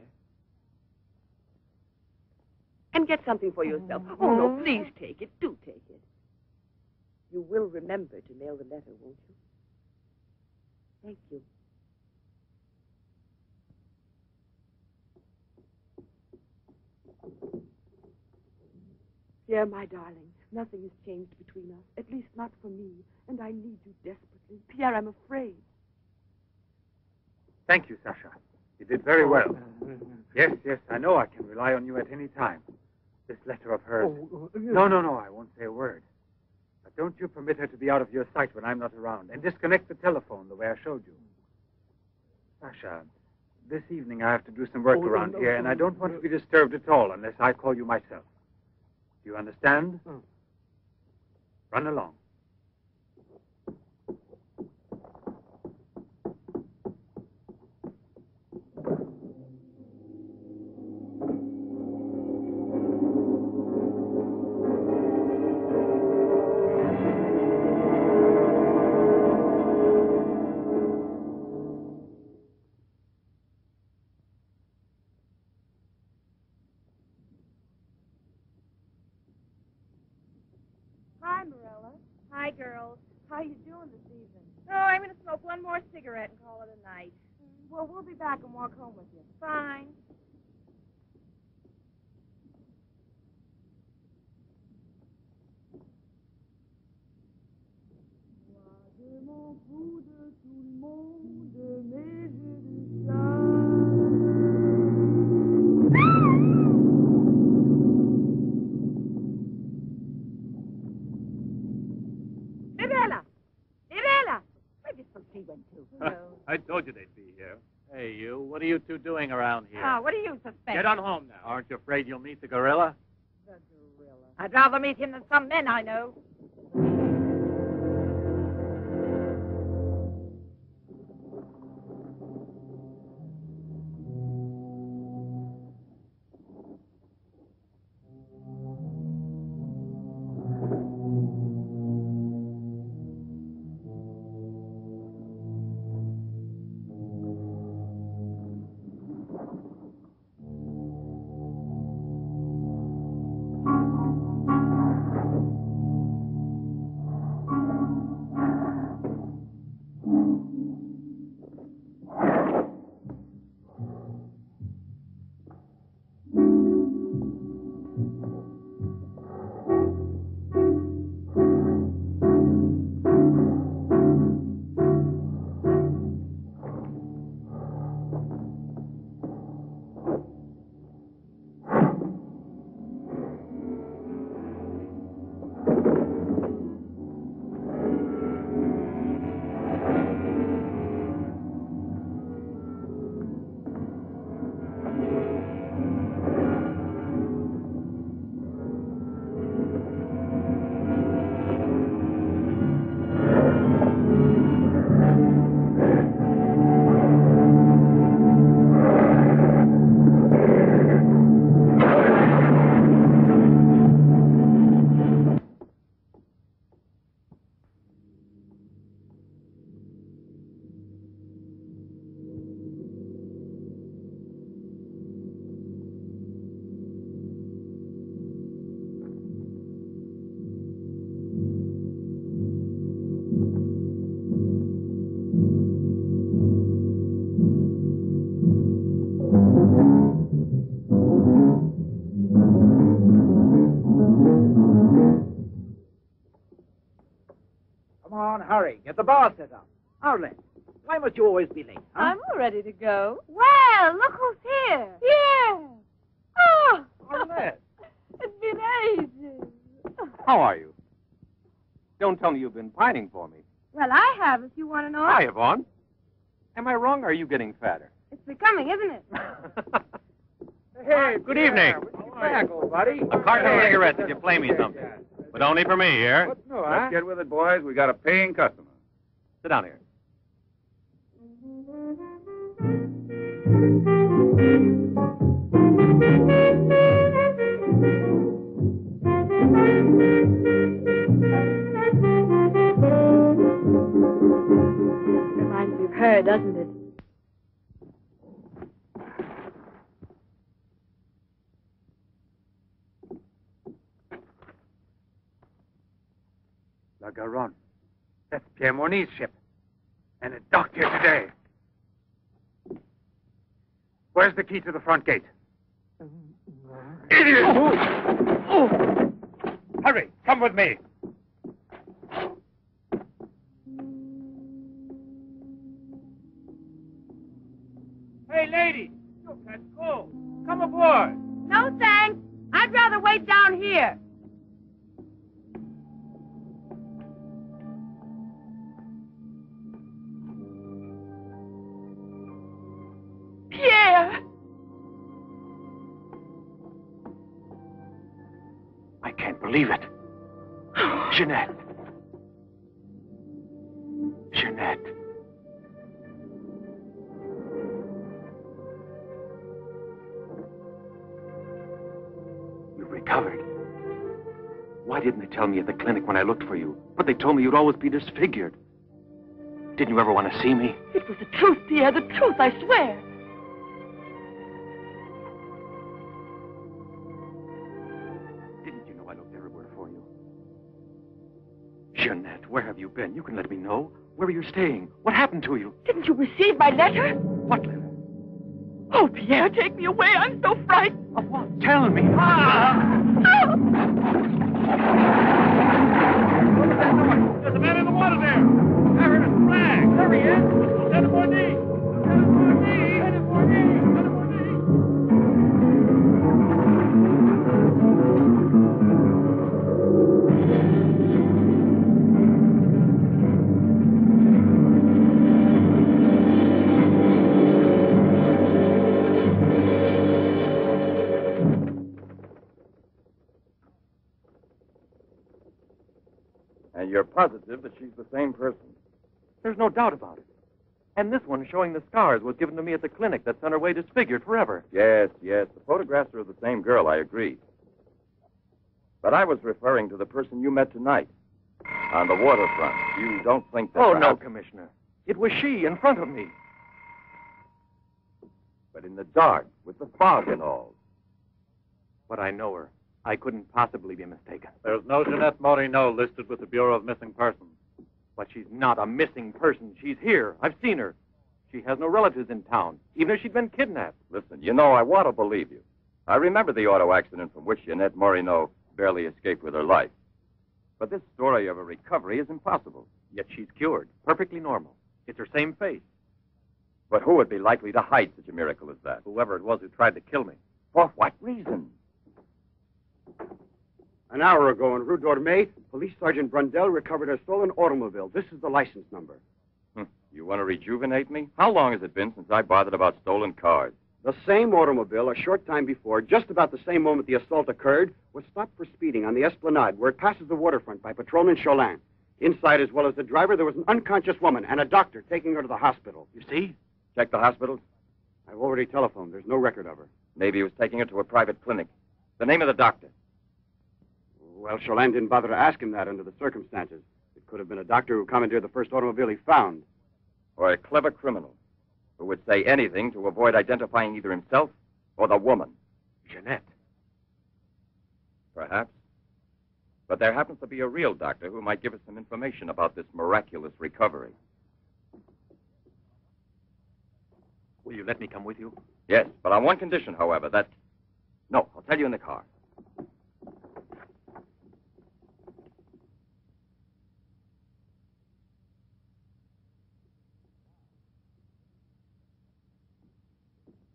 And get something for yourself. Oh, no, please take it. Do take it. You will remember to mail the letter, won't you? Thank you. Pierre, my darling, nothing has changed between us, at least not for me, and I need you desperately. Pierre, I'm afraid. Thank you, Sasha. You did very well. Yes, I know I can rely on you at any time. This letter of hers... No, I won't say a word. But don't you permit her to be out of your sight when I'm not around, and disconnect the telephone the way I showed you. Sasha, this evening I have to do some work around here, and I don't want to be disturbed at all unless I call you myself. Do you understand? Run along. Hi, Marilla. Hi, girls. How you doing this evening? Oh, I'm going to smoke one more cigarette and call it a night. Well, we'll be back and walk home with you. Fine. told you they'd be here. Hey, you. What are you two doing around here? Ah, what do you suspect? Get on home now. Aren't you afraid you'll meet the gorilla? The gorilla. I'd rather meet him than some men I know. Come on, hurry. Get the bar set up. Arlen, why must you always be late? Huh? I'm all ready to go. Well, look who's here. Yeah. Oh. Arlen. It's been ages. How are you? Don't tell me you've been pining for me. Well, I have, if you want to know. Hi, Yvonne. Am I wrong, or are you getting fatter? It's becoming, isn't it? Hey, Good evening. Welcome back, old buddy. A carton of cigarettes if you play me something. But only for me here. What's new, huh? Let's get with it, boys. We got a paying customer. Sit down here. Reminds me of her, doesn't it? La Garonne. That's Pierre Morny's ship. And it docked here today. Where's the key to the front gate? Idiot! Oh. Hurry, come with me. Hey, lady, you catch cold. Come aboard. No, thanks. I'd rather wait down here. Pierre! I can't believe it. Jeanette. Jeanette. You've recovered. Why didn't they tell me at the clinic when I looked for you? But they told me you'd always be disfigured. Didn't you ever want to see me? It was the truth, Pierre, the truth, I swear. Didn't you know I looked everywhere for you? Jeanette, where have you been? You can let me know. Where are you staying? What happened to you? Didn't you receive my letter? What letter? Oh, Pierre, take me away. I'm so frightened. Of what? Tell me. There's a man in the water there. I heard a flag. There he is. Lieutenant Morny. Lieutenant Morny. Lieutenant Morny. Lieutenant Morny. And you're positive that she's the same person? There's no doubt about it. And this one showing the scars was given to me at the clinic that sent her away disfigured forever. Yes. The photographs are of the same girl, I agree. But I was referring to the person you met tonight on the waterfront. You don't think that Oh, perhaps... no, Commissioner. It was she in front of me. But in the dark, with the fog and all. But I know her. I couldn't possibly be mistaken. There's no Jeanette Morino listed with the Bureau of Missing Persons. But she's not a missing person. She's here. I've seen her. She has no relatives in town, even if she'd been kidnapped. Listen, I want to believe you. I remember the auto accident from which Jeanette Morino barely escaped with her life. But this story of a recovery is impossible. Yet she's cured, perfectly normal. It's her same face. But who would be likely to hide such a miracle as that? Whoever it was who tried to kill me. For what reason? An hour ago in Rue d'Orme, Police Sergeant Brundell recovered a stolen automobile. This is the license number. You want to rejuvenate me? How long has it been since I bothered about stolen cars? The same automobile, a short time before, just about the same moment the assault occurred, was stopped for speeding on the Esplanade, where it passes the waterfront, by Patrolman Cholin. Inside, as well as the driver, there was an unconscious woman and a doctor taking her to the hospital. You see? Check the hospitals? I've already telephoned. There's no record of her. Maybe he was taking her to a private clinic. The name of the doctor? Well, Cholin didn't bother to ask him that under the circumstances. It could have been a doctor who commandeered the first automobile he found. Or a clever criminal who would say anything to avoid identifying either himself or the woman. Jeanette. Perhaps. But there happens to be a real doctor who might give us some information about this miraculous recovery. Will you let me come with you? Yes, but on one condition, however, that... No, I'll tell you in the car.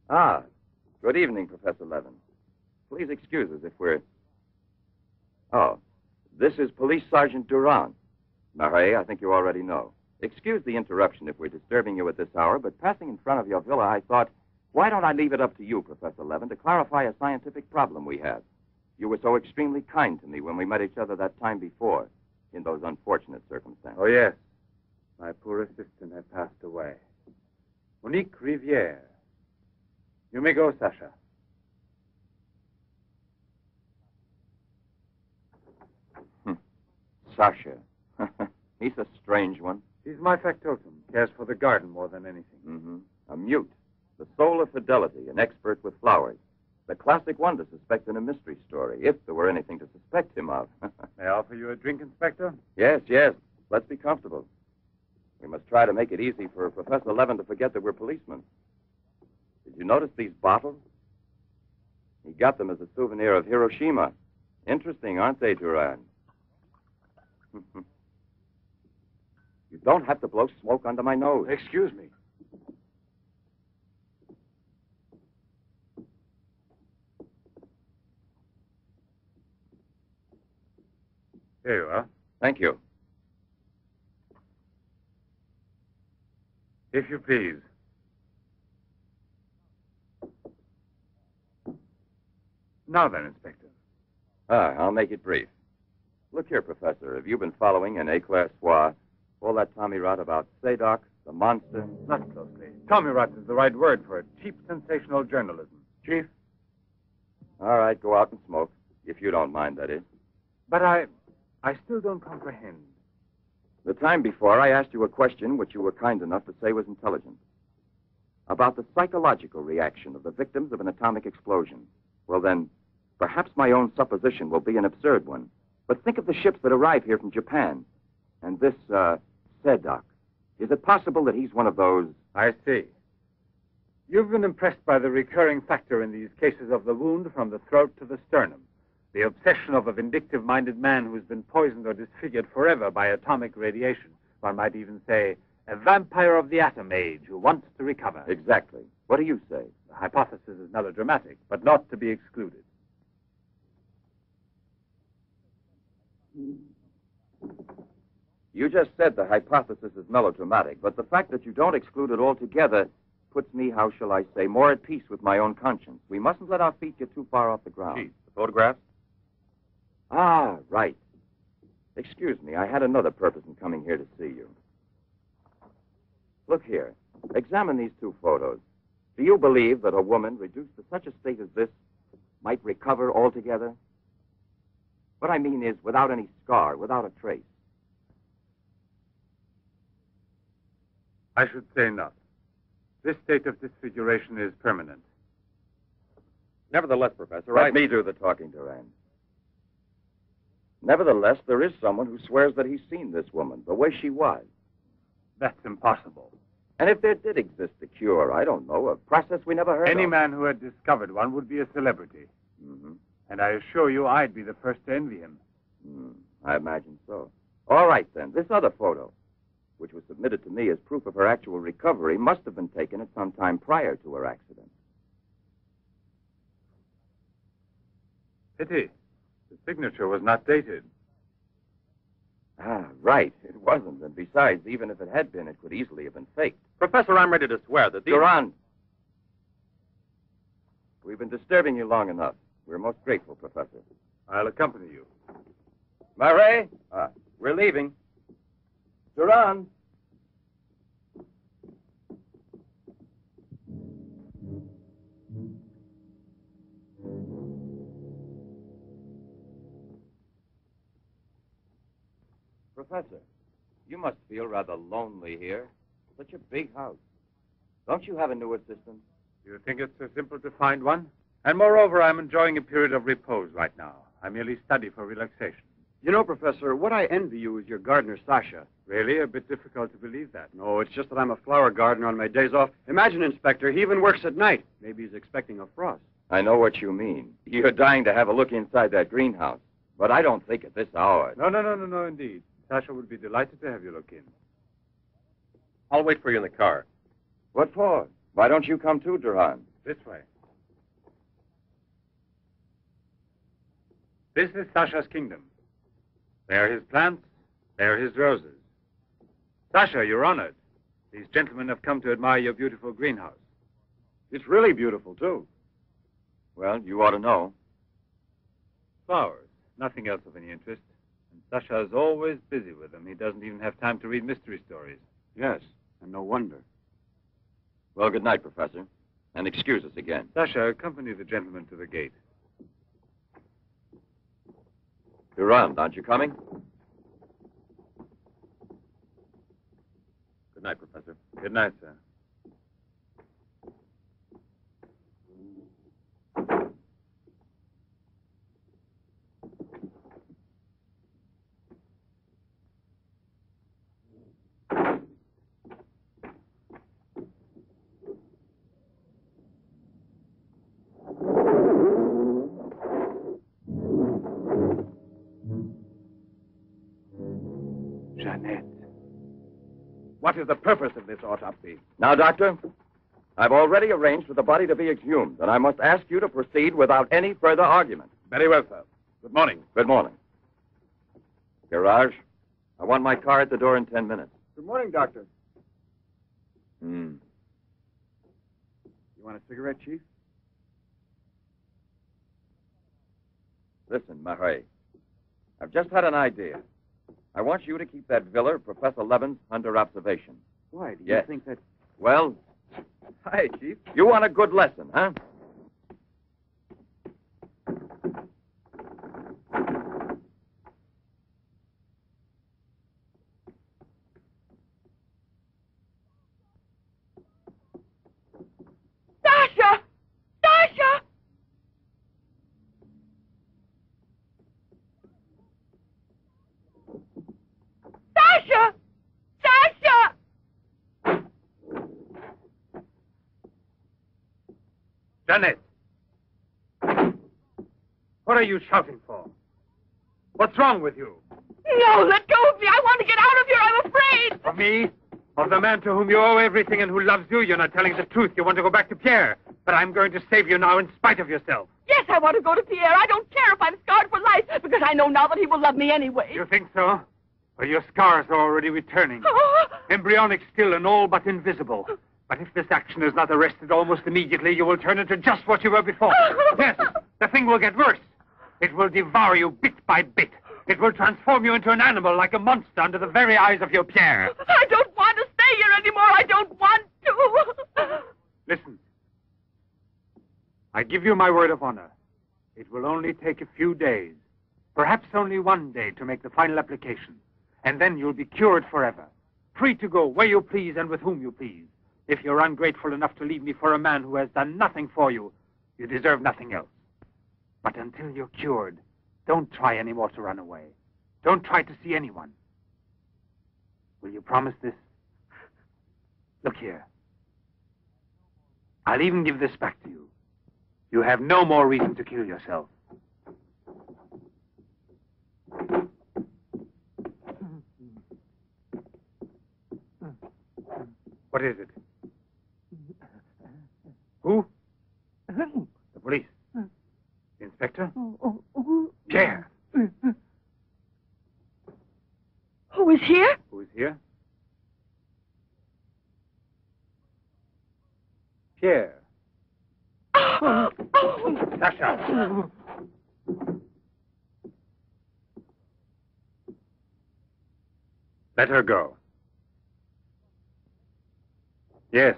Ah, good evening, Professor Levin. Please excuse us if we're... Oh, this is Police Sergeant Durand. Marais, I think you already know. Excuse the interruption if we're disturbing you at this hour, but passing in front of your villa, I thought, why don't I leave it up to you, Professor Levin, to clarify a scientific problem we have? You were so extremely kind to me when we met each other that time before, in those unfortunate circumstances. Oh, yes. My poor assistant had passed away. Monique Riviere. You may go, Sasha. Sasha. He's a strange one. He's my factotum. Cares for the garden more than anything. Mm-hmm. A mute. The soul of fidelity, an expert with flowers. The classic one to suspect in a mystery story, if there were anything to suspect him of. May I offer you a drink, Inspector? Yes. Let's be comfortable. We must try to make it easy for Professor Levin to forget that we're policemen. Did you notice these bottles? He got them as a souvenir of Hiroshima. Interesting, aren't they, Durand? You don't have to blow smoke under my nose. Excuse me. Here you are. Thank you. If you please. Now then, Inspector. I'll make it brief. Look here, Professor. Have you been following in Éclairçois all that tommy rot about Seddok, the monster? Not closely. Tommy rot is the right word for it. Cheap, sensational journalism. Chief? All right, go out and smoke. If you don't mind, that is. But I still don't comprehend. The time before, I asked you a question which you were kind enough to say was intelligent. About the psychological reaction of the victims of an atomic explosion. Well, then, perhaps my own supposition will be an absurd one. But think of the ships that arrive here from Japan. And this, Seddok. Is it possible that he's one of those... I see. You've been impressed by the recurring factor in these cases of the wound from the throat to the sternum. The obsession of a vindictive-minded man who's been poisoned or disfigured forever by atomic radiation. One might even say, a vampire of the atom age who wants to recover. Exactly. What do you say? The hypothesis is melodramatic, but not to be excluded. You just said the hypothesis is melodramatic, but the fact that you don't exclude it altogether puts me, how shall I say, more at peace with my own conscience. We mustn't let our feet get too far off the ground. Chief, the photographs? Ah, right. Excuse me, I had another purpose in coming here to see you. Look here. Examine these two photos. Do you believe that a woman reduced to such a state as this might recover altogether? What I mean is without any scar, without a trace. I should say not. This state of disfiguration is permanent. Nevertheless, Professor, Let me do the talking, Durand. Nevertheless, there is someone who swears that he's seen this woman, the way she was. That's impossible. And if there did exist a cure, I don't know, a process we never heard of. Any man who had discovered one would be a celebrity. Mm-hmm. And I assure you I'd be the first to envy him. I imagine so. All right, then. This other photo, which was submitted to me as proof of her actual recovery, must have been taken at some time prior to her accident. Pity. The signature was not dated. Ah, right. It wasn't. And besides, even if it had been, it could easily have been faked. Professor, I'm ready to swear that these... Durand! We've been disturbing you long enough. We're most grateful, Professor. I'll accompany you. Murray! We're leaving. Durand! Professor, you must feel rather lonely here. Such a big house. Don't you have a new assistant? You think it's so simple to find one? And moreover, I'm enjoying a period of repose right now. I merely study for relaxation. You know, Professor, what I envy you is your gardener, Sasha. Really? A bit difficult to believe that. No, it's just that I'm a flower gardener on my days off. Imagine, Inspector, he even works at night. Maybe he's expecting a frost. I know what you mean. You're dying to have a look inside that greenhouse. But I don't think at this hour. No, indeed. Sasha would be delighted to have you look in. I'll wait for you in the car. What for? Why don't you come too, Durand? This way. This is Sasha's kingdom. There are his plants. There are his roses. Sasha, you're honored. These gentlemen have come to admire your beautiful greenhouse. It's really beautiful, too. Well, you ought to know. Flowers. Nothing else of any interest. And Sasha is always busy with them. He doesn't even have time to read mystery stories. Yes, and no wonder. Well, good night, Professor. And excuse us again. Sasha, accompany the gentleman to the gate. Durand, aren't you coming? Good night, Professor. Good night, sir. What is the purpose of this autopsy? Now, Doctor, I've already arranged for the body to be exhumed, and I must ask you to proceed without any further argument. Very well, sir. Good morning. Good morning. Garage, I want my car at the door in 10 minutes. Good morning, Doctor. You want a cigarette, Chief? Listen, Marais, I've just had an idea. I want you to keep that villa of Professor Levin's under observation. Why? Do you Yes. think that... Well, Hi, Chief. you want a good lesson, huh? Sasha! Sasha! Sasha! Sasha! Janet! What are you shouting for? What's wrong with you? No, let go of me. I want to get out of here. I'm afraid. Of me? Of the man to whom you owe everything and who loves you? You're not telling the truth. You want to go back to Pierre. But I'm going to save you now in spite of yourself. Yes, I want to go to Pierre. I don't care if I'm scarred for life, because I know now that he will love me anyway. You think so? Well, your scars are already returning. Embryonic still and all but invisible. But if this action is not arrested almost immediately, you will turn into just what you were before. Yes, the thing will get worse. It will devour you bit by bit. It will transform you into an animal like a monster under the very eyes of your Pierre. I don't want to stay here anymore. I don't want to. Listen. I give you my word of honor. It will only take a few days, perhaps only one day, to make the final application. And then you'll be cured forever, free to go where you please and with whom you please. If you're ungrateful enough to leave me for a man who has done nothing for you, you deserve nothing else. But until you're cured, don't try any more to run away. Don't try to see anyone. Will you promise this? Look here. I'll even give this back to you. You have no more reason to kill yourself. What is it? Who? The police. The inspector? Pierre. Who is here? Who is here? Pierre. Sasha. Let her go. Yes.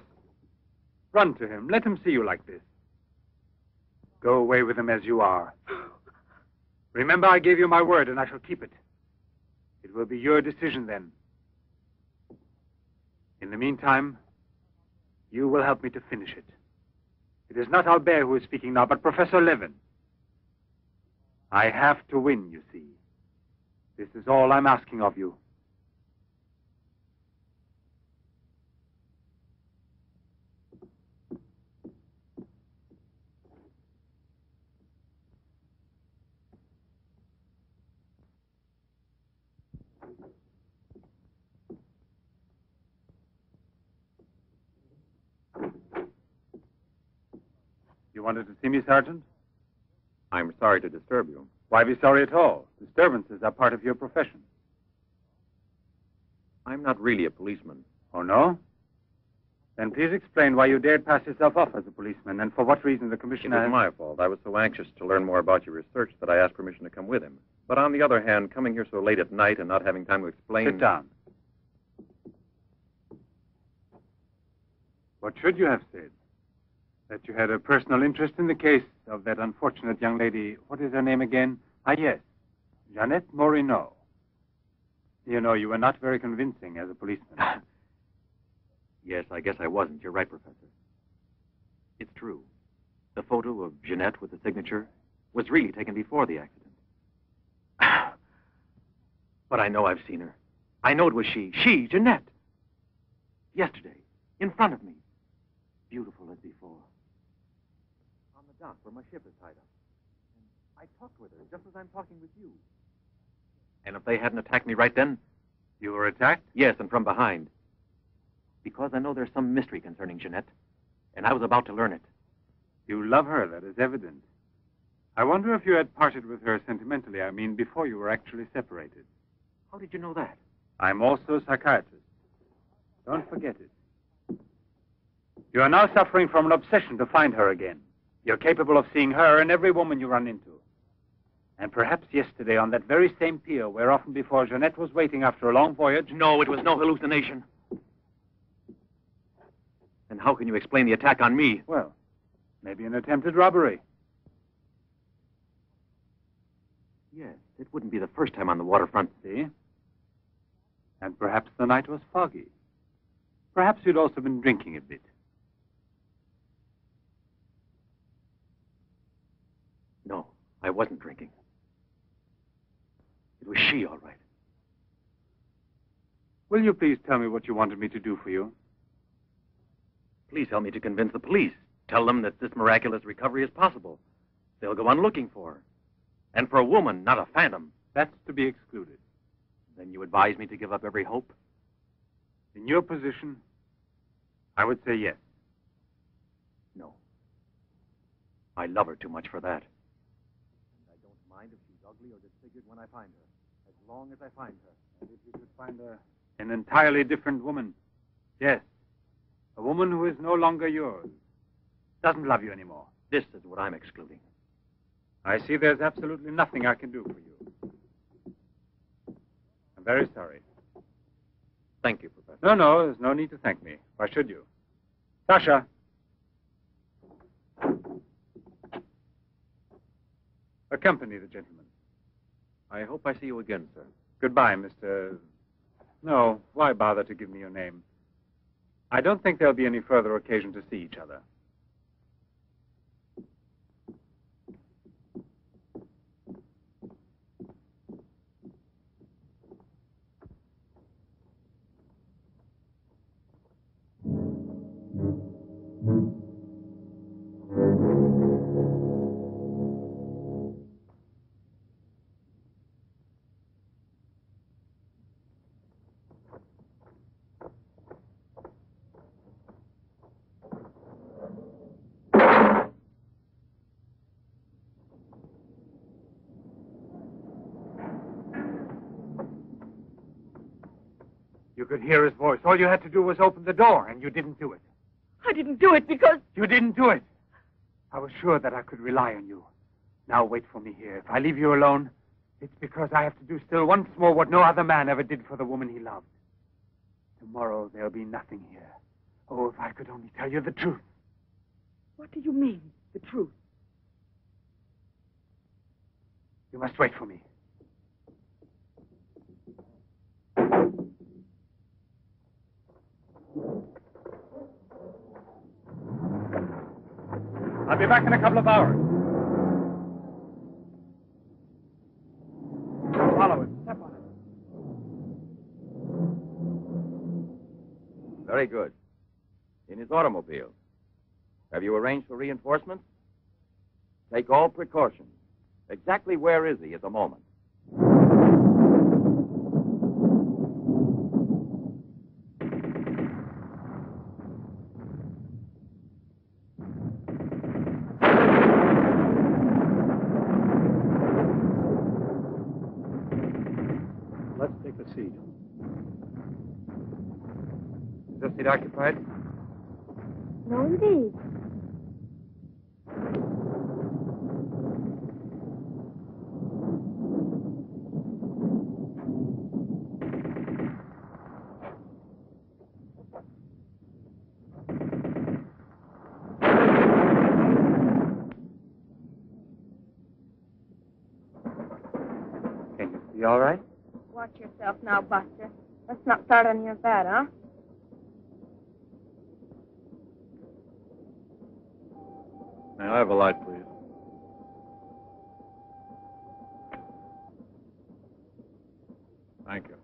Run to him. Let him see you like this. Go away with him as you are. Remember, I gave you my word, and I shall keep it. It will be your decision then. In the meantime, you will help me to finish it. It is not Albert who is speaking now, but Professor Levin. I have to win, you see. This is all I'm asking of you. You wanted to see me, Sergeant? I'm sorry to disturb you. Why be sorry at all? Disturbances are part of your profession. I'm not really a policeman. Oh, no? Then please explain why you dared pass yourself off as a policeman, and for what reason the commissioner... It was my fault. I was so anxious to learn more about your research that I asked permission to come with him. But on the other hand, coming here so late at night and not having time to explain... Sit down. What should you have said? That you had a personal interest in the case of that unfortunate young lady. What is her name again? Ah, yes. Jeannette Morino. You know, you were not very convincing as a policeman. Yes, I guess I wasn't. You're right, Professor. It's true. The photo of Jeannette with the signature was really taken before the accident. But I know I've seen her. I know it was she, Jeannette. Yesterday, in front of me. Beautiful as before. On the dock where my ship is tied up. And I talked with her just as I'm talking with you. And if they hadn't attacked me right then... You were attacked? Yes, and from behind. Because I know there's some mystery concerning Jeannette. And I was about to learn it. You love her, that is evident. I wonder if you had parted with her sentimentally, I mean, before you were actually separated. How did you know that? I'm also a psychiatrist. Don't forget it. You are now suffering from an obsession to find her again. You're capable of seeing her and every woman you run into. And perhaps yesterday on that very same pier where often before Jeannette was waiting after a long voyage... No, it was no hallucination. And how can you explain the attack on me? Well, maybe an attempted robbery. Yes, it wouldn't be the first time on the waterfront. See? And perhaps the night was foggy. Perhaps you'd also been drinking a bit. No, I wasn't drinking. It was she, all right. Will you please tell me what you wanted me to do for you? Please help me to convince the police. Tell them that this miraculous recovery is possible. They'll go on looking for her. And for a woman, not a phantom. That's to be excluded. Then you advise me to give up every hope? In your position, I would say yes. No. I love her too much for that. And I don't mind if she's ugly or disfigured when I find her, as long as I find her. And if you could find an entirely different woman? Yes. A woman who is no longer yours. Doesn't love you anymore. This is what I'm excluding. I see there's absolutely nothing I can do for you. very sorry. Thank you, Professor. No, there's no need to thank me. Why should you? Sasha. Accompany the gentleman. I hope I see you again, sir. Goodbye, Mr. No, why bother to give me your name? I don't think there'll be any further occasion to see each other. You could hear his voice. All you had to do was open the door, and you didn't do it. I didn't do it because... You didn't do it. I was sure that I could rely on you. Now wait for me here. If I leave you alone, it's because I have to do still once more what no other man ever did for the woman he loved. Tomorrow there'll be nothing here. Oh, if I could only tell you the truth. What do you mean, the truth? You must wait for me. I'll be back in a couple of hours. Follow it. Step on it. Very good. In his automobile. Have you arranged for reinforcements? Take all precautions. Exactly where is he at the moment? Let's take a seat. Is this seat occupied? No, indeed. Can you see all right? Watch yourself now, Buster. Let's not start on your bed, huh? May I have a light, please? Thank you.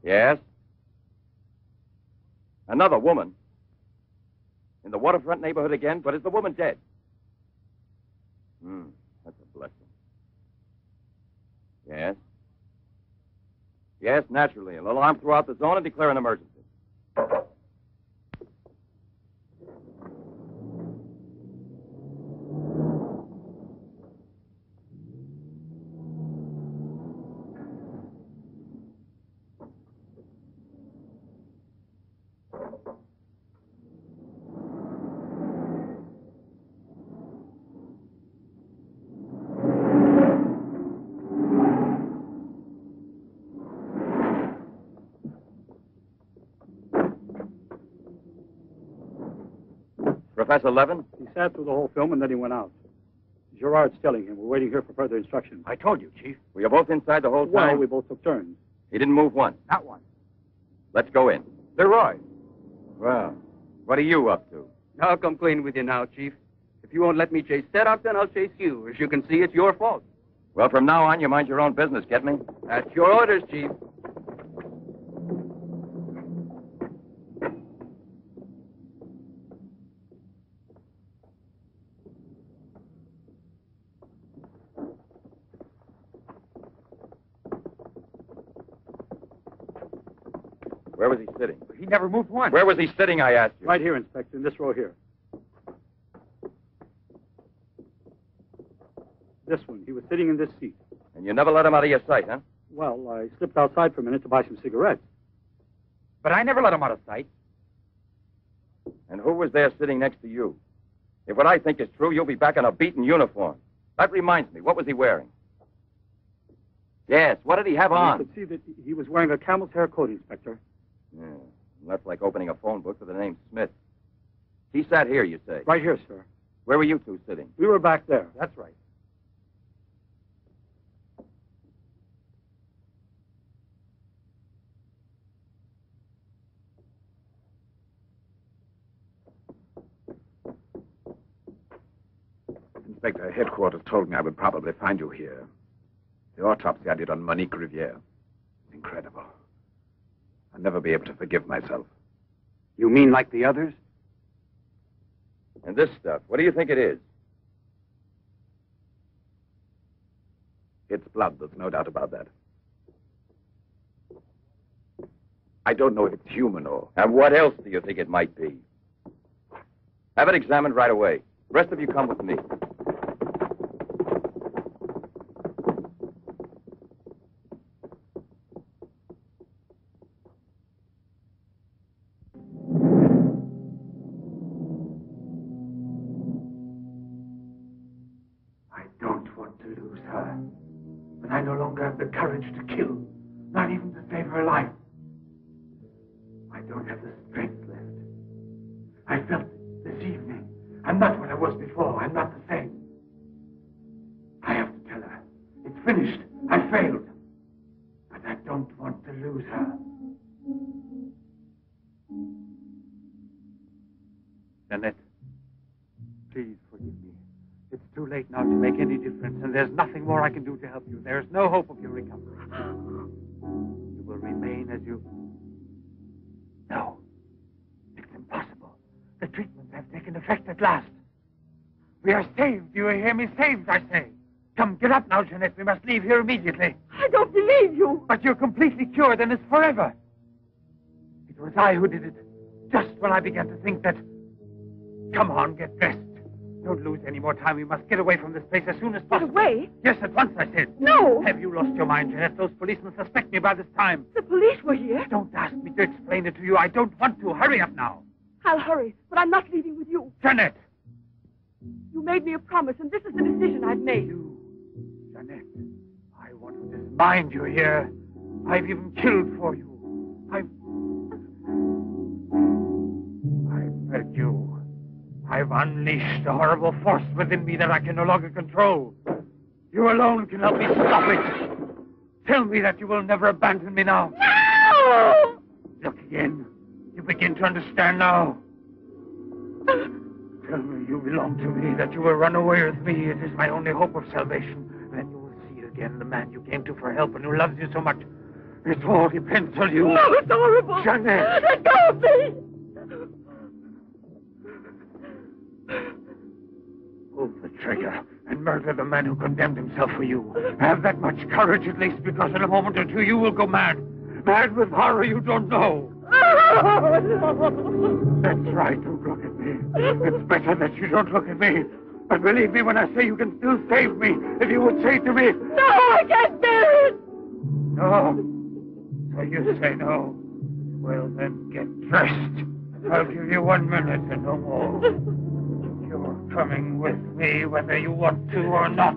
Yes? Another woman. In the waterfront neighborhood again, but is the woman dead? That's a blessing. Yes? Yes, naturally. An alarm throughout the zone and declare an emergency. Professor Levin? He sat through the whole film and then he went out. Gerard's telling him. We're waiting here for further instructions. I told you, Chief. Were you both inside the whole time? Well, we both took turns. He didn't move once. Not one. Let's go in. Leroy. Well, what are you up to? I'll come clean with you now, Chief. If you won't let me chase Seddok, then I'll chase you. As you can see, it's your fault. Well, from now on, you mind your own business, get me? That's your orders, Chief. Where was he sitting? He never moved once. Where was he sitting, I asked you? Right here, Inspector, in this row here. This one. He was sitting in this seat. And you never let him out of your sight, huh? Well, I slipped outside for a minute to buy some cigarettes. But I never let him out of sight. And who was there sitting next to you? If what I think is true, you'll be back in a beaten uniform. That reminds me, what was he wearing? Yes, what did he have on? You could see that he was wearing a camel's hair coat, Inspector. Yeah, that's like opening a phone book with the name Smith. He sat here, you say? Right here, sir. Where were you two sitting? We were back there. That's right. Inspector, headquarters told me I would probably find you here. The autopsy I did on Monique Riviere. Incredible. I'll never be able to forgive myself. You mean like the others? And this stuff, what do you think it is? It's blood, there's no doubt about that. I don't know if it's human or... And what else do you think it might be? Have it examined right away. The rest of you come with me. I don't want to lose her. But I no longer have the courage to kill, not even to save her life. I don't have the strength left. I felt it this evening. I'm not what I was before. I'm not the same. I have to tell her. It's finished. I failed. But I don't want to lose her. Jeanette, please forgive me. It's too late now to make any difference, and there's nothing more I can do to help you. There's no hope of your recovery. You will remain as you... No. It's impossible. The treatments have taken effect at last. We are saved. Do you hear me? Saved, I say. Come, get up now, Jeanette. We must leave here immediately. I don't believe you. But you're completely cured, and it's forever. It was I who did it. Just when I began to think that... Come on, get dressed. Don't lose any more time. We must get away from this place as soon as possible. Get away? Yes, at once, I said. No. Have you lost your mind, Jeanette? Those policemen suspect me by this time. The police were here. Don't ask me to explain it to you. I don't want to. Hurry up now. I'll hurry, but I'm not leaving with you. Jeanette! You made me a promise, and this is the decision I've made. Jeanette, I want to dismind you here. I've even killed for you. I beg you. I've unleashed a horrible force within me that I can no longer control. You alone can help me stop it. Tell me that you will never abandon me now. No! Look again. You begin to understand now. Tell me you belong to me, that you will run away with me. It is my only hope of salvation. Then you will see again the man you came to for help and who loves you so much. It all depends on you. No, it's horrible. Jeanette! Let go of me! Pull the trigger and murder the man who condemned himself for you. Have that much courage at least, because in a moment or two you will go mad. Mad with horror you don't know. That's right, don't look at me. It's better that you don't look at me. But believe me when I say you can still save me, if you would say to me... No, I can't bear it! No. So you say no. Well, then get dressed. I'll give you 1 minute and no more. You're coming with me whether you want to or not.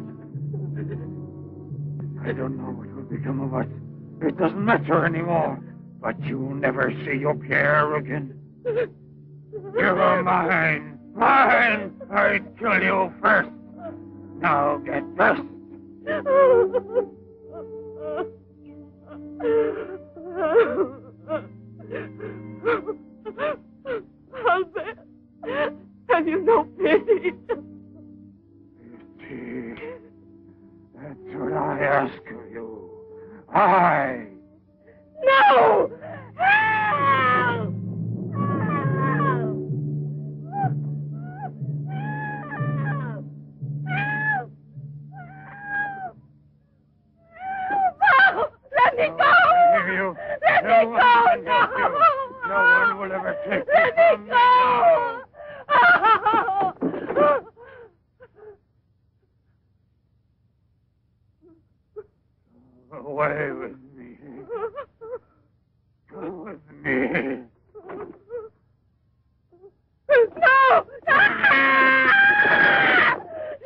I don't know what will become of us. It doesn't matter anymore. But you'll never see your Pierre again. You are mine. Fine. I kill you first. Now get dressed. Albert, have you no pity? Pity. That's what I ask of you. I. No! Help! Let me go! Let me go! No one will ever take you Let from me me now. go! Away with me. Go with me. No! No!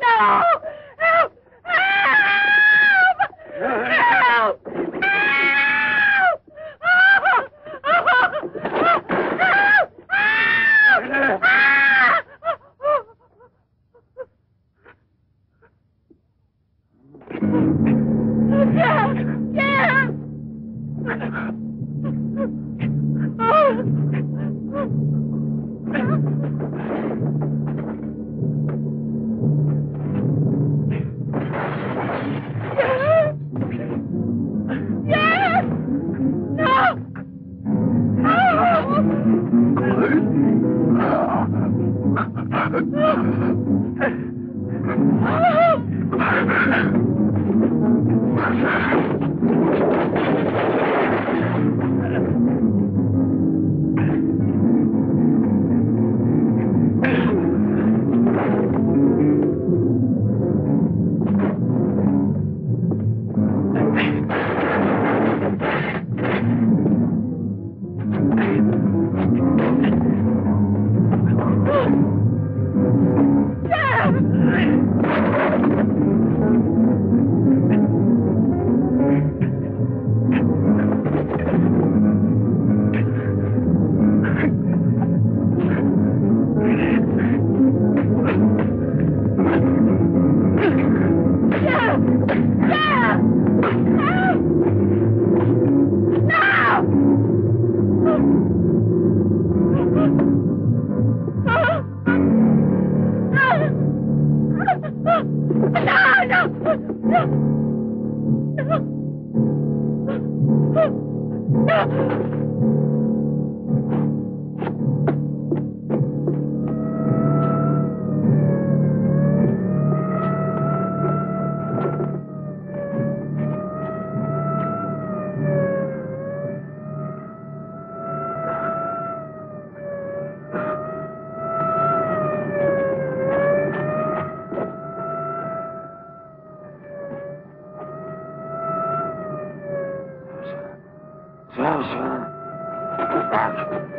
No! Help! Help!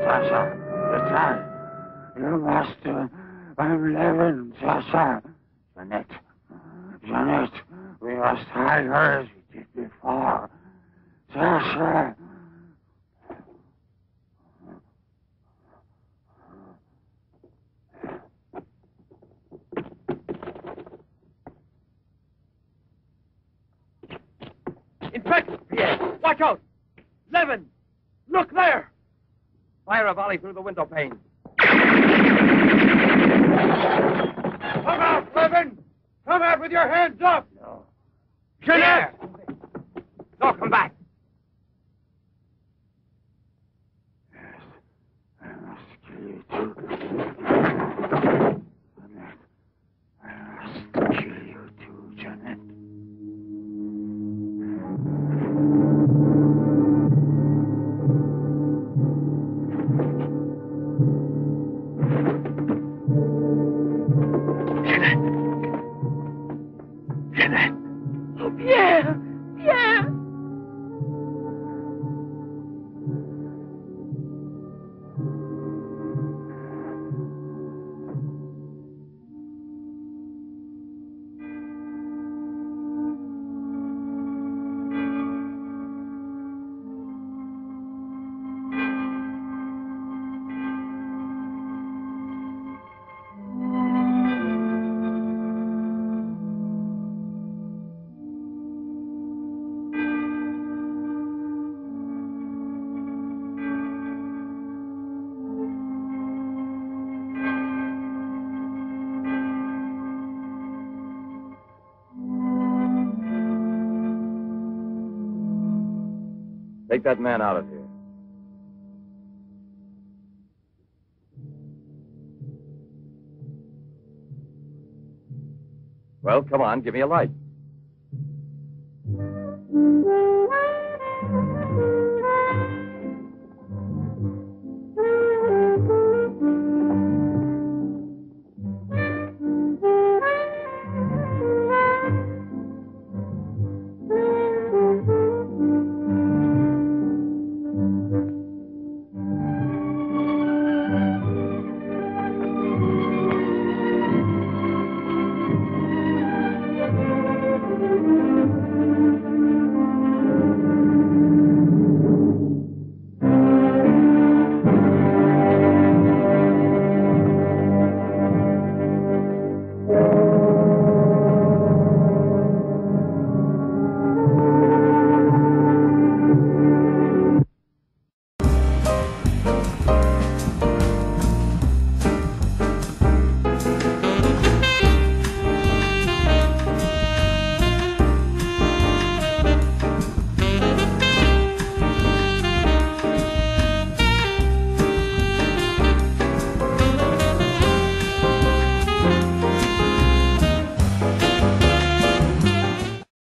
Sasha, return. Your master, I'm Levin, Sasha. Jeanette, we must hide her as we did before. Sasha. Inspector! Pierre, watch out! Levin! Look there! Fire a volley through the window pane. Come out, Levin! Come out with your hands up! No. Jeanette! No, come back. Yes, I must kill you too. Jeanette, I must kill you too, Jeanette. Jeanette! Oh, Pierre! Pierre! Take that man out of here. Well, come on, give me a light.